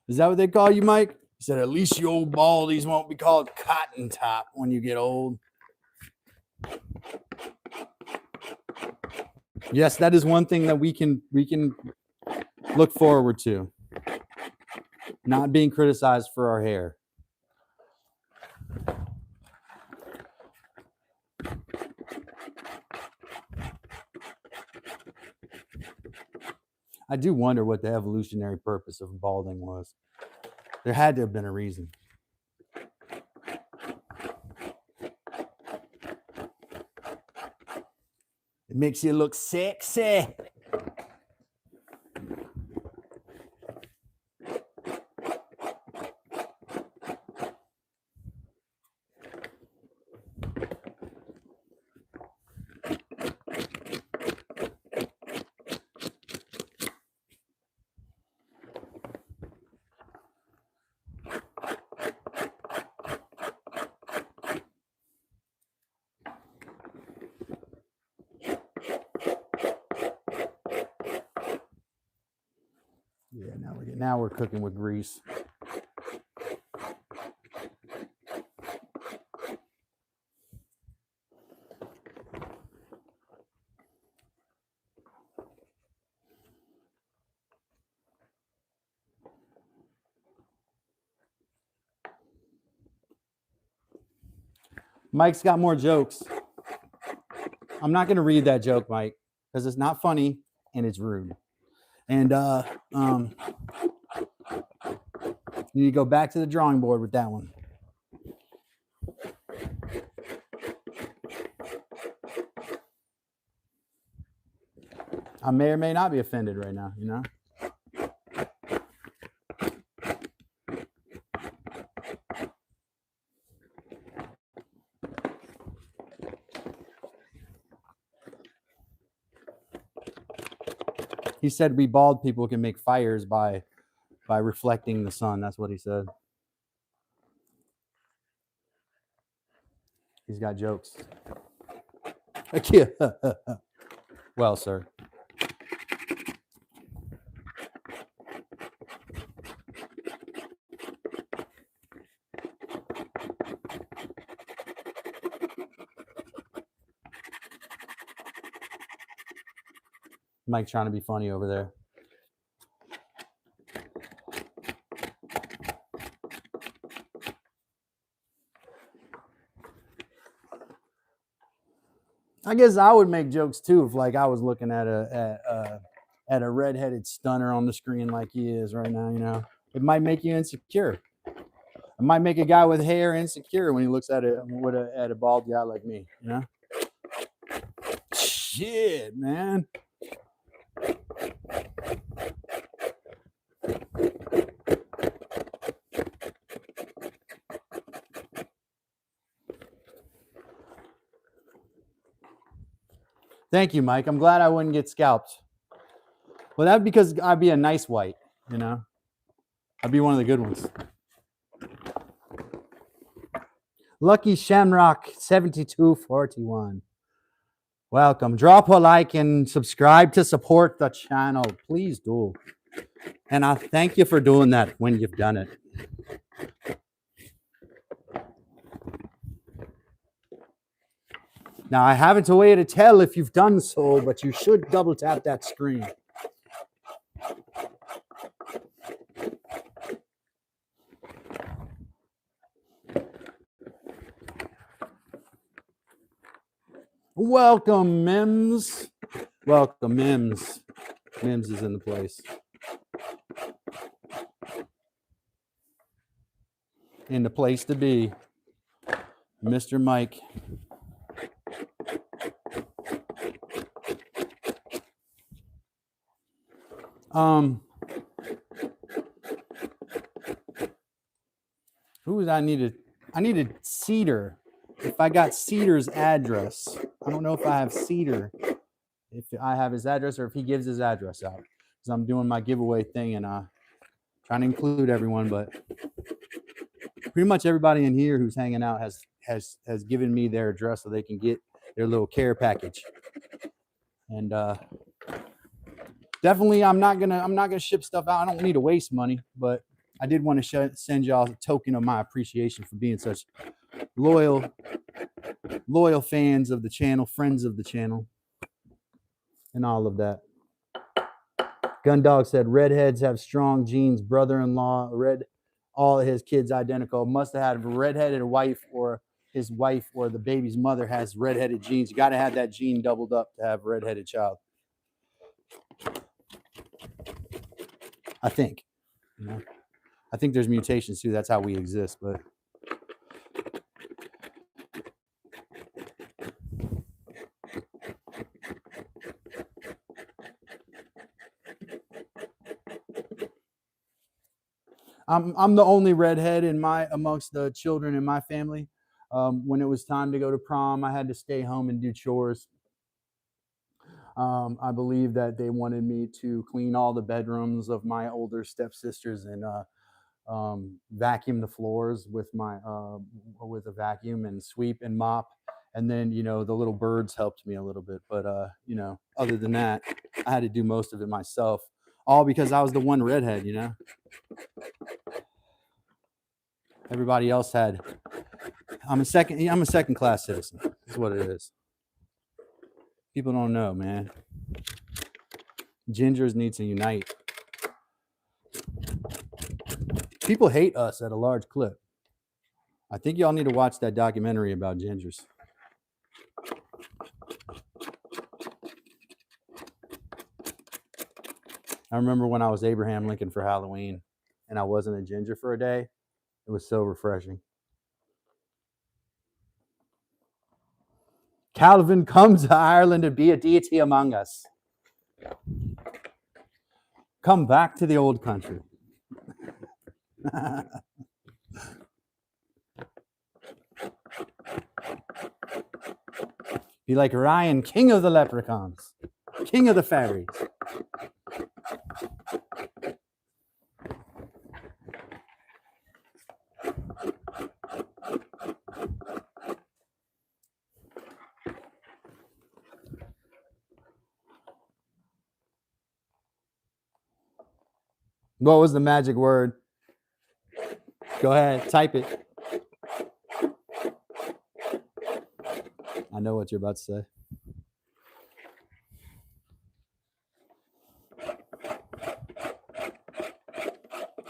Is that what they call you, Mike? He said, at least you old baldies won't be called cotton top when you get old. Yes, that is one thing that we can look forward to. Not being criticized for our hair. I do wonder what the evolutionary purpose of balding was. There had to have been a reason. It makes you look sexy. Yeah, now we're cooking with grease. Mike's got more jokes. I'm not going to read that joke, Mike, because it's not funny and it's rude. And you need to go back to the drawing board with that one. I may or may not be offended right now, you know? He said we bald people can make fires by reflecting the sun. That's what he said. He's got jokes. Well, sir. Mike trying to be funny over there. I guess I would make jokes too if like I was looking at a redheaded stunner on the screen like he is right now, you know. It might make you insecure. It might make a guy with hair insecure when he looks at a bald guy like me, you know. Shit, man. Thank you, Mike. I'm glad I wouldn't get scalped. Well, that'd be because I'd be a nice white, you know. I'd be one of the good ones. Lucky Shamrock 7241. Welcome. Drop a like and subscribe to support the channel. Please do. And I thank you for doing that when you've done it. Now, I haven't a way to tell if you've done so, but you should double tap that screen. Welcome, Mims. Welcome, Mims. Mims is in the place. In the place to be. Mr. Mike. Who was I needed? I needed Cedar. If I got Cedar's address, I don't know if I have Cedar, if I have his address or if he gives his address out. Because I'm doing my giveaway thing and trying to include everyone, but pretty much everybody in here who's hanging out has given me their address so they can get their little care package. And definitely, I'm not gonna ship stuff out. I don't need to waste money, but I did want to send y'all a token of my appreciation for being such loyal fans of the channel, friends of the channel, and all of that. Gundog said redheads have strong genes. Brother-in-law, all of his kids identical. Must have had a redheaded wife, or his wife or the baby's mother has redheaded genes. You got to have that gene doubled up to have a redheaded child. I think. I think there's mutations too. That's how we exist. But I'm the only redhead amongst the children in my family. When it was time to go to prom, I had to stay home and do chores. I believe that they wanted me to clean all the bedrooms of my older stepsisters and vacuum the floors with a vacuum and sweep and mop. And then the little birds helped me a little bit, but other than that, I had to do most of it myself. All because I was the one redhead. Everybody else had. I'm a second class citizen. That's what it is. People don't know, man. Gingers need to unite. People hate us at a large clip. I think y'all need to watch that documentary about gingers. I remember when I was Abraham Lincoln for Halloween and I wasn't a ginger for a day. It was so refreshing. Calvin, come to Ireland and be a deity among us. Come back to the old country. Be like Ryan, king of the leprechauns, king of the fairies. What was the magic word? Go ahead, type it. I know what you're about to say.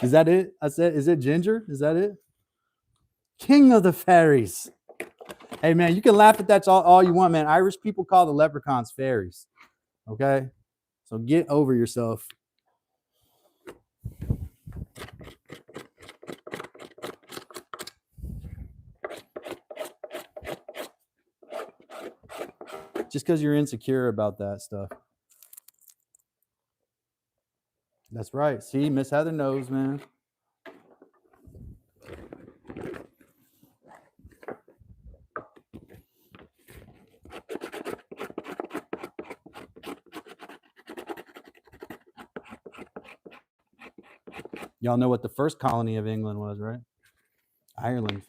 Is that it? I said, is it ginger? Is that it? King of the fairies. Hey, man, you can laugh at that all you want, man. Irish people call the leprechauns fairies. Okay? So get over yourself. Just because you're insecure about that stuff. That's right. See, Miss Heather knows, man. Y'all know what the first colony of England was, right? Ireland.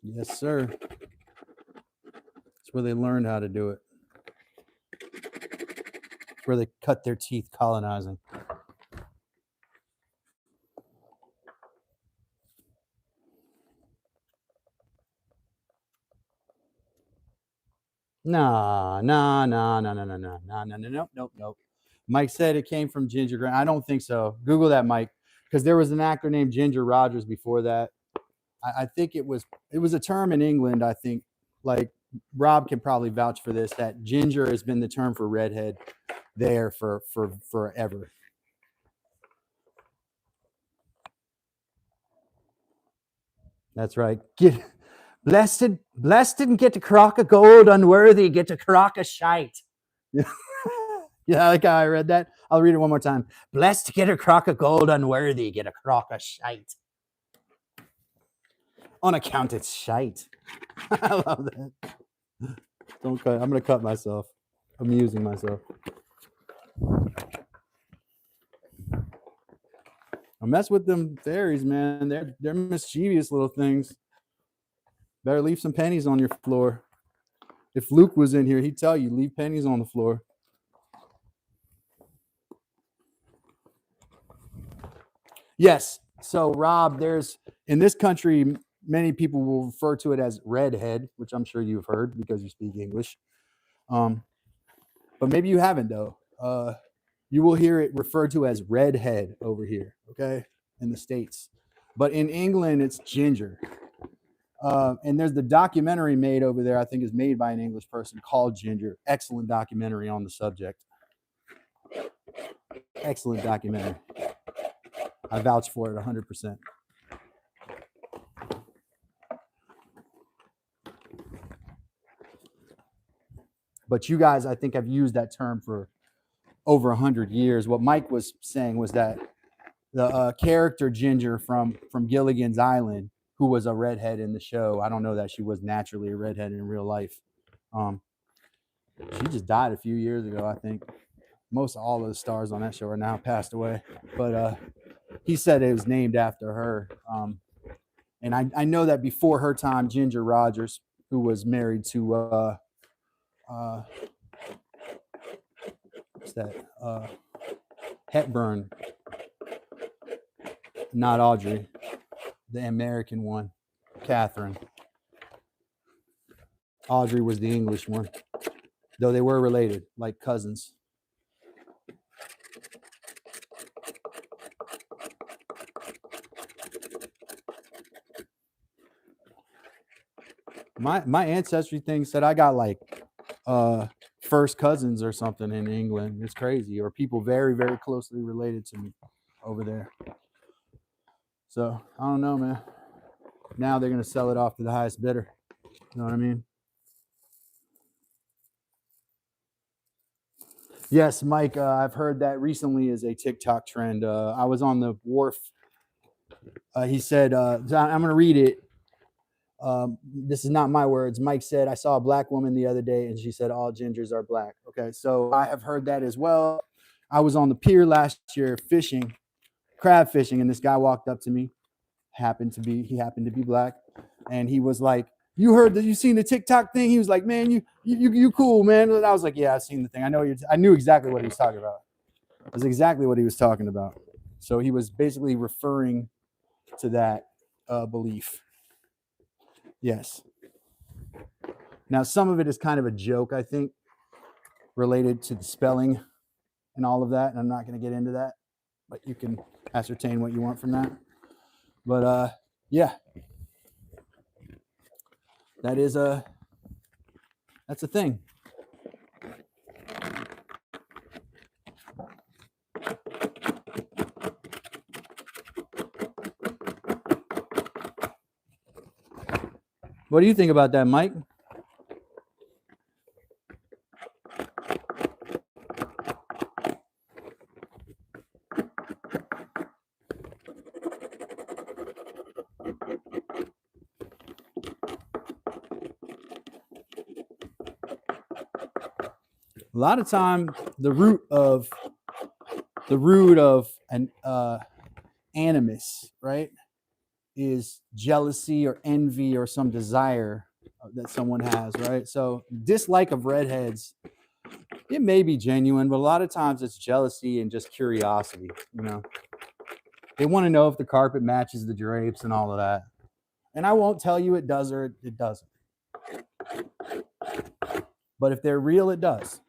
Yes, sir. It's where they learned how to do it. It's where they cut their teeth colonizing. Nope. Mike said it came from Ginger Grant. I don't think so. Google that, Mike, because there was an actor named Ginger Rogers before that. I think it was a term in England. I think, like, Rob can probably vouch for this, that ginger has been the term for redhead there for forever. That's right. Blessed didn't get a crock of gold, unworthy get a crock of shite. Yeah, like how I read that. I'll read it one more time. Blessed get a crock of gold, unworthy get a crock of shite. On account it's shite. I love that. Don't cut. I'm gonna cut myself. I'm using myself. I mess with them fairies, man. They're mischievous little things. Better leave some pennies on your floor. If Luke was in here, he'd tell you, leave pennies on the floor. Yes. So, Rob, there's in this country, many people will refer to it as redhead, which I'm sure you've heard because you speak English. But maybe you haven't, though. You will hear it referred to as redhead over here, okay, in the States. But in England, it's ginger. And there's the documentary made over there, I think is made by an English person called Ginger. Excellent documentary on the subject. Excellent documentary. I vouch for it 100%. But you guys, I think, have used that term for over 100 years. What Mike was saying was that the character Ginger from Gilligan's Island, who was a redhead in the show, I don't know that she was naturally a redhead in real life. She just died a few years ago, I think. Most all of the stars on that show are now passed away. But he said it was named after her. And I know that before her time, Ginger Rogers, who was married to what's that? Hepburn, not Audrey, the American one, Catherine. Audrey was the English one, though they were related, like cousins. My ancestry thing said I got like first cousins or something in England. It's crazy, or people very, very closely related to me over there. So I don't know, man. Now they're gonna sell it off to the highest bidder. You know what I mean? Yes, Mike. I've heard that recently is a TikTok trend. I was on the wharf. He said, I'm going to read it. This is not my words. Mike said, I saw a black woman the other day and she said, all gingers are black. Okay, so I have heard that as well. I was on the pier last year fishing, crab fishing, and this guy walked up to me. He happened to be black. And he was like, you seen the TikTok thing? He was like, man, you cool, man. And I was like, yeah, I've seen the thing. I knew exactly what he was talking about. It was exactly what he was talking about. So he was basically referring to that belief. Yes. Now, some of it is kind of a joke, I think, related to the spelling and all of that. And I'm not going to get into that, but you can ascertain what you want from that. But yeah, that's a thing. What do you think about that, Mike? A lot of time, the root of an animus, right, is jealousy or envy or some desire that someone has, right? So dislike of redheads, it may be genuine, but a lot of times it's jealousy and just curiosity. You know, they want to know if the carpet matches the drapes and all of that. And I won't tell you it does or it doesn't. But if they're real, it does.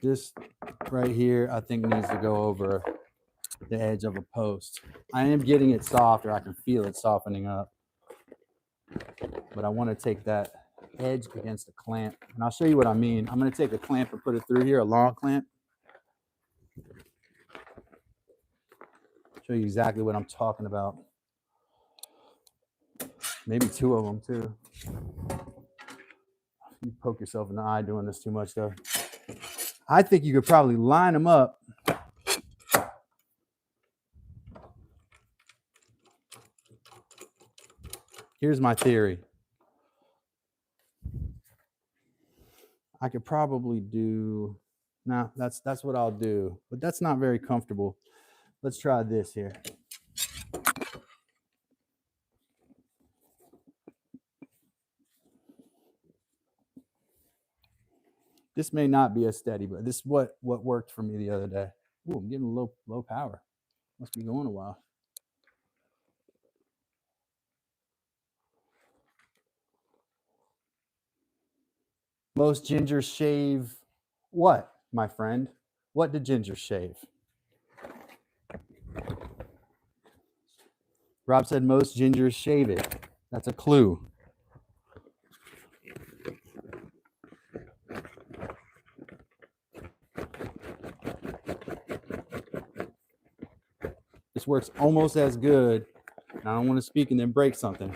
This right here, I think, needs to go over the edge of a post. I am getting it soft, or I can feel it softening up. But I want to take that edge against a clamp. And I'll show you what I mean. I'm going to take a clamp and put it through here, a long clamp. Show you exactly what I'm talking about. Maybe two of them, too. You poke yourself in the eye doing this too much, though. I think you could probably line them up. Here's my theory. I could probably do, nah, that's what I'll do, but that's not very comfortable. Let's try this here. This may not be as steady, but this is what worked for me the other day. Ooh, I'm getting a low power. Must be going a while. Most gingers shave what, my friend? What do gingers shave? Rob said most gingers shave it. That's a clue. This works almost as good. I don't want to speak and then break something.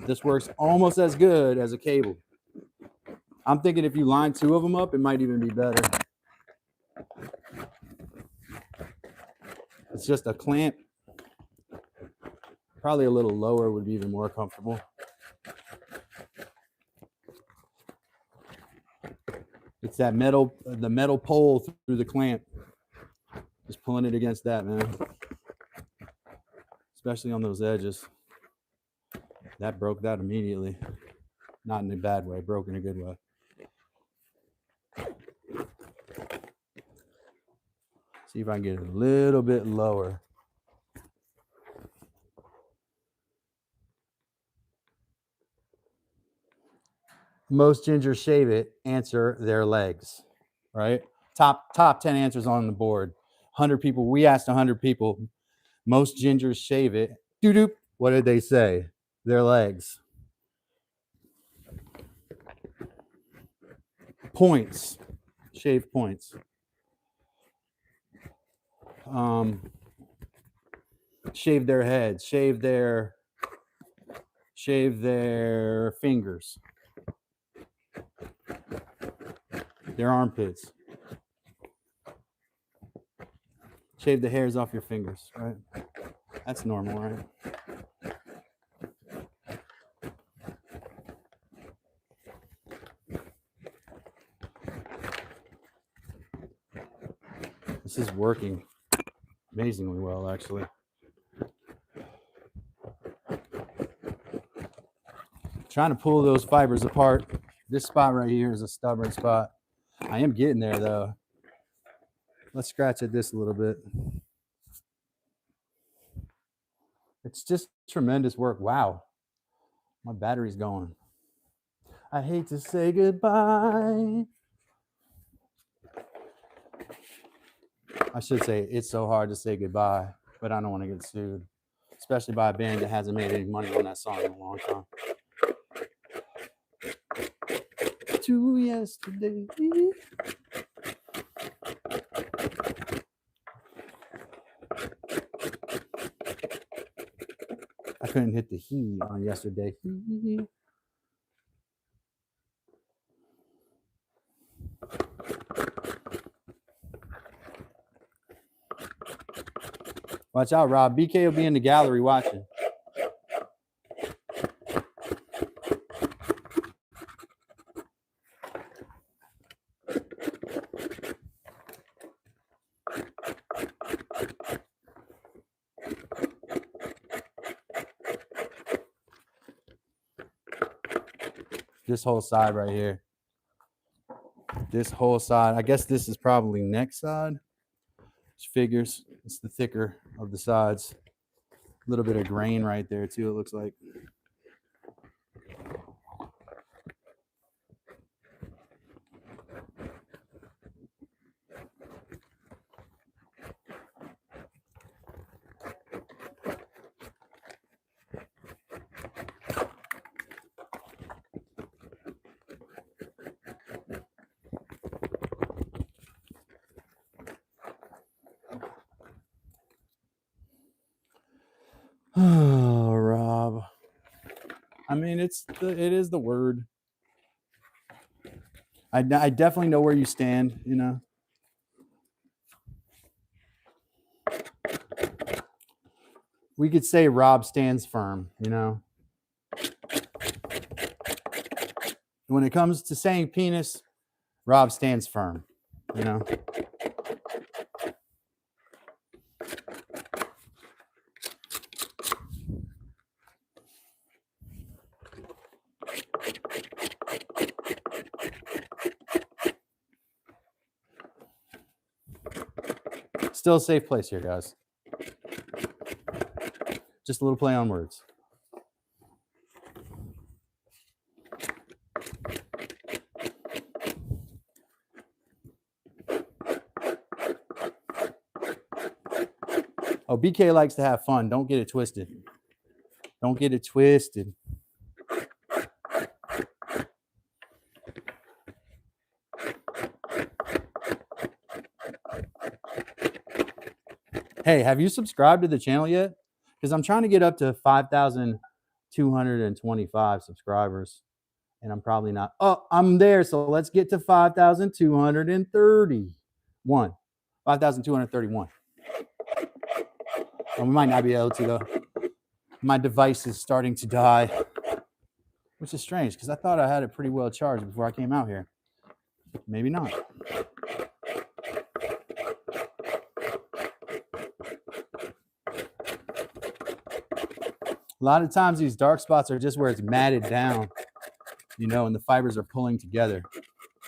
This works almost as good as a cable. I'm thinking if you line two of them up, it might even be better. It's just a clamp. Probably a little lower would be even more comfortable. It's that the metal pole through the clamp. Just pulling it against that, man. Especially on those edges. That broke that immediately. Not in a bad way, broke in a good way. See if I can get it a little bit lower. Most gingers shave it. Answer their legs, right? Top 10 answers on the board. 100 people. We asked 100 people. Most gingers shave it. Doo-doo. What did they say? Their legs. Points. Shave points. Shave their heads. Shave their fingers. Their armpits. Shave the hairs off your fingers, right? That's normal, right? This is working amazingly well, actually. Trying to pull those fibers apart. This spot right here is a stubborn spot. I am getting there, though. Let's scratch at this a little bit. It's just tremendous work. Wow. My battery's going. I hate to say goodbye. I should say it's so hard to say goodbye, but I don't want to get sued, especially by a band that hasn't made any money on that song in a long time. To yesterday. I couldn't hit the he on yesterday. Watch out, Rob. BK will be in the gallery watching. This whole side right here. This whole side. I guess this is probably next side. Which figures. It's the thicker of the sides. A little bit of grain right there too, it looks like. Oh, Rob. I mean, it is the word. I definitely know where you stand, you know. We could say Rob stands firm, you know. When it comes to saying penis, Rob stands firm, you know. Still a safe place here, guys. Just a little play on words. Oh, BK likes to have fun. Don't get it twisted. Don't get it twisted. Hey, have you subscribed to the channel yet? Because I'm trying to get up to 5,225 subscribers. And I'm probably not. Oh, I'm there. So let's get to 5,231. 5,231. Well, we might not be able to, though. My device is starting to die, which is strange because I thought I had it pretty well charged before I came out here. Maybe not. A lot of times these dark spots are just where it's matted down, you know, and the fibers are pulling together.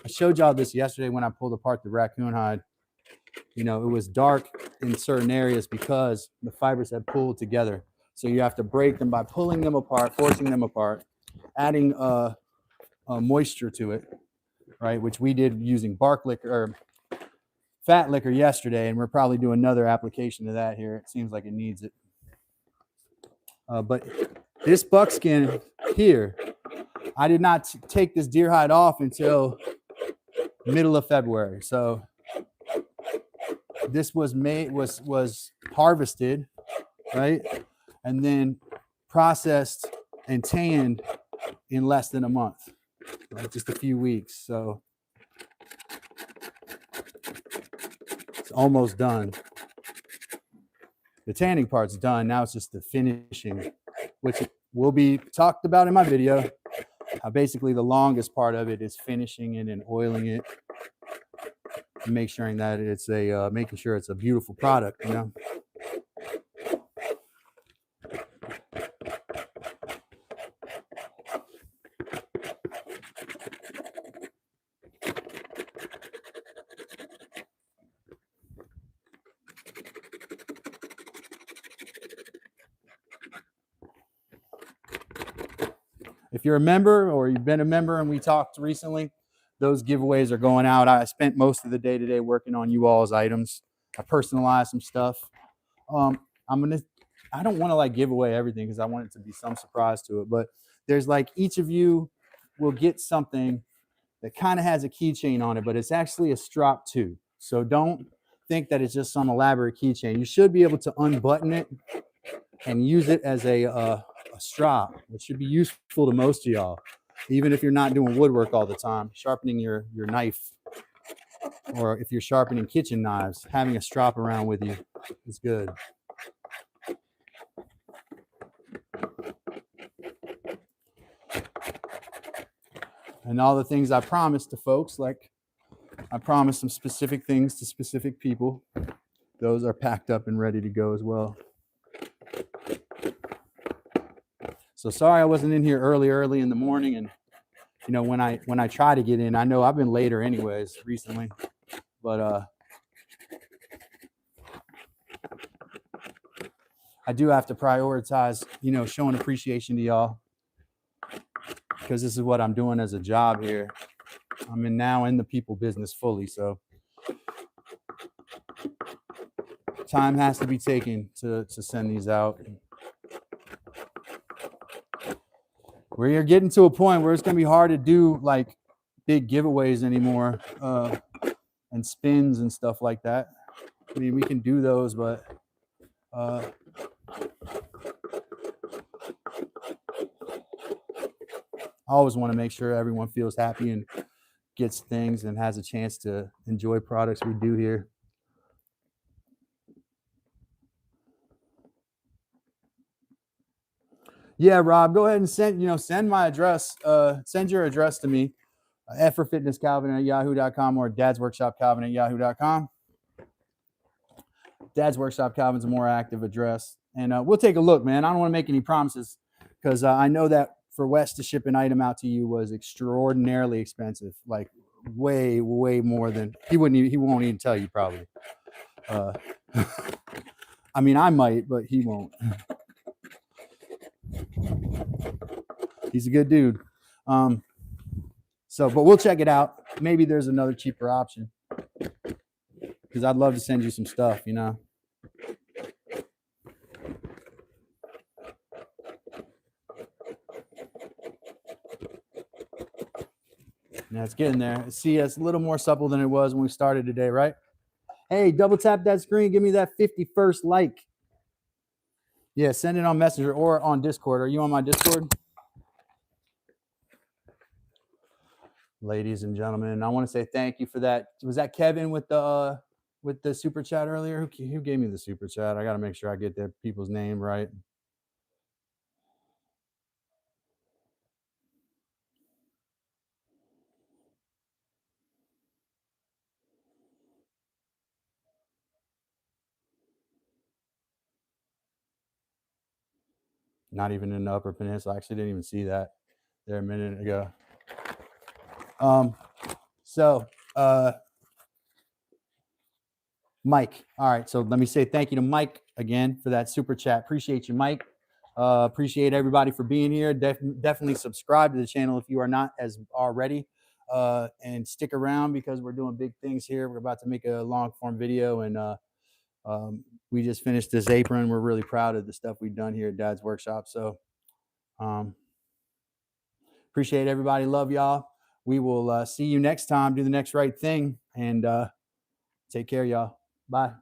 I showed y'all this yesterday when I pulled apart the raccoon hide. You know, it was dark in certain areas because the fibers had pulled together. So you have to break them by pulling them apart, forcing them apart, adding moisture to it, right? Which we did using bark liquor or fat liquor yesterday, and we're probably doing another application of that here. It seems like it needs it. But this buckskin here, I did not take this deer hide off until middle of February. So this was harvested, right? And then processed and tanned in less than a month, right? Just a few weeks. So it's almost done. The tanning part's done. Now it's just the finishing, which will be talked about in my video. Basically, the longest part of it is finishing it and oiling it, and making sure that it's making sure it's a beautiful product, you know. If you're a member or you've been a member and we talked recently, those giveaways are going out. I spent most of the day today working on you all's items. I personalized some stuff. I don't want to like give away everything because I want it to be some surprise to it. But there's like each of you will get something that kind of has a keychain on it, but it's actually a strap too. So don't think that it's just some elaborate keychain. You should be able to unbutton it and use it as a strap, which should be useful to most of y'all, even if you're not doing woodwork all the time. Sharpening your knife, or if you're sharpening kitchen knives, having a strap around with you is good. And all the things I promised to folks, like I promised some specific things to specific people, those are packed up and ready to go as well. So sorry I wasn't in here early in the morning, and you know when I try to get in, I know I've been later anyways recently, but I do have to prioritize, you know, showing appreciation to y'all because this is what I'm doing as a job here. I'm now in the people business fully, so time has to be taken to send these out. We're getting to a point where it's going to be hard to do like big giveaways anymore, and spins and stuff like that. I mean, we can do those, but I always want to make sure everyone feels happy and gets things and has a chance to enjoy products we do here. Yeah, Rob, go ahead and send my address. Send your address to me, effortfitnesscalvin@yahoo.com or dadsworkshopcalvin@yahoo.com. Dad's Workshop Calvin's a more active address, and we'll take a look, man. I don't want to make any promises because I know that for Wes to ship an item out to you was extraordinarily expensive, like way more than he won't even tell you probably. I mean, I might, but he won't. He's a good dude. So, but we'll check it out. Maybe there's another cheaper option because I'd love to send you some stuff, you know. Yeah, it's getting there. See, it's a little more supple than it was when we started today, right? Hey, double tap that screen. Give me that 51st like. Yeah, send it on Messenger or on Discord. Are you on my Discord? Ladies and gentlemen, I want to say thank you for that. Was that Kevin with the super chat earlier? Who gave me the super chat? I got to make sure I get the people's name right. Not even in the Upper Peninsula. I actually didn't even see that there a minute ago. So Mike. All right. So let me say thank you to Mike again for that super chat. Appreciate you, Mike. Appreciate everybody for being here. Definitely subscribe to the channel if you are not as already. And stick around because we're doing big things here. We're about to make a long form video, and we just finished this apron. We're really proud of the stuff we've done here at Dad's Workshop. So appreciate everybody. Love y'all. We will see you next time. Do the next right thing, and take care, y'all. Bye.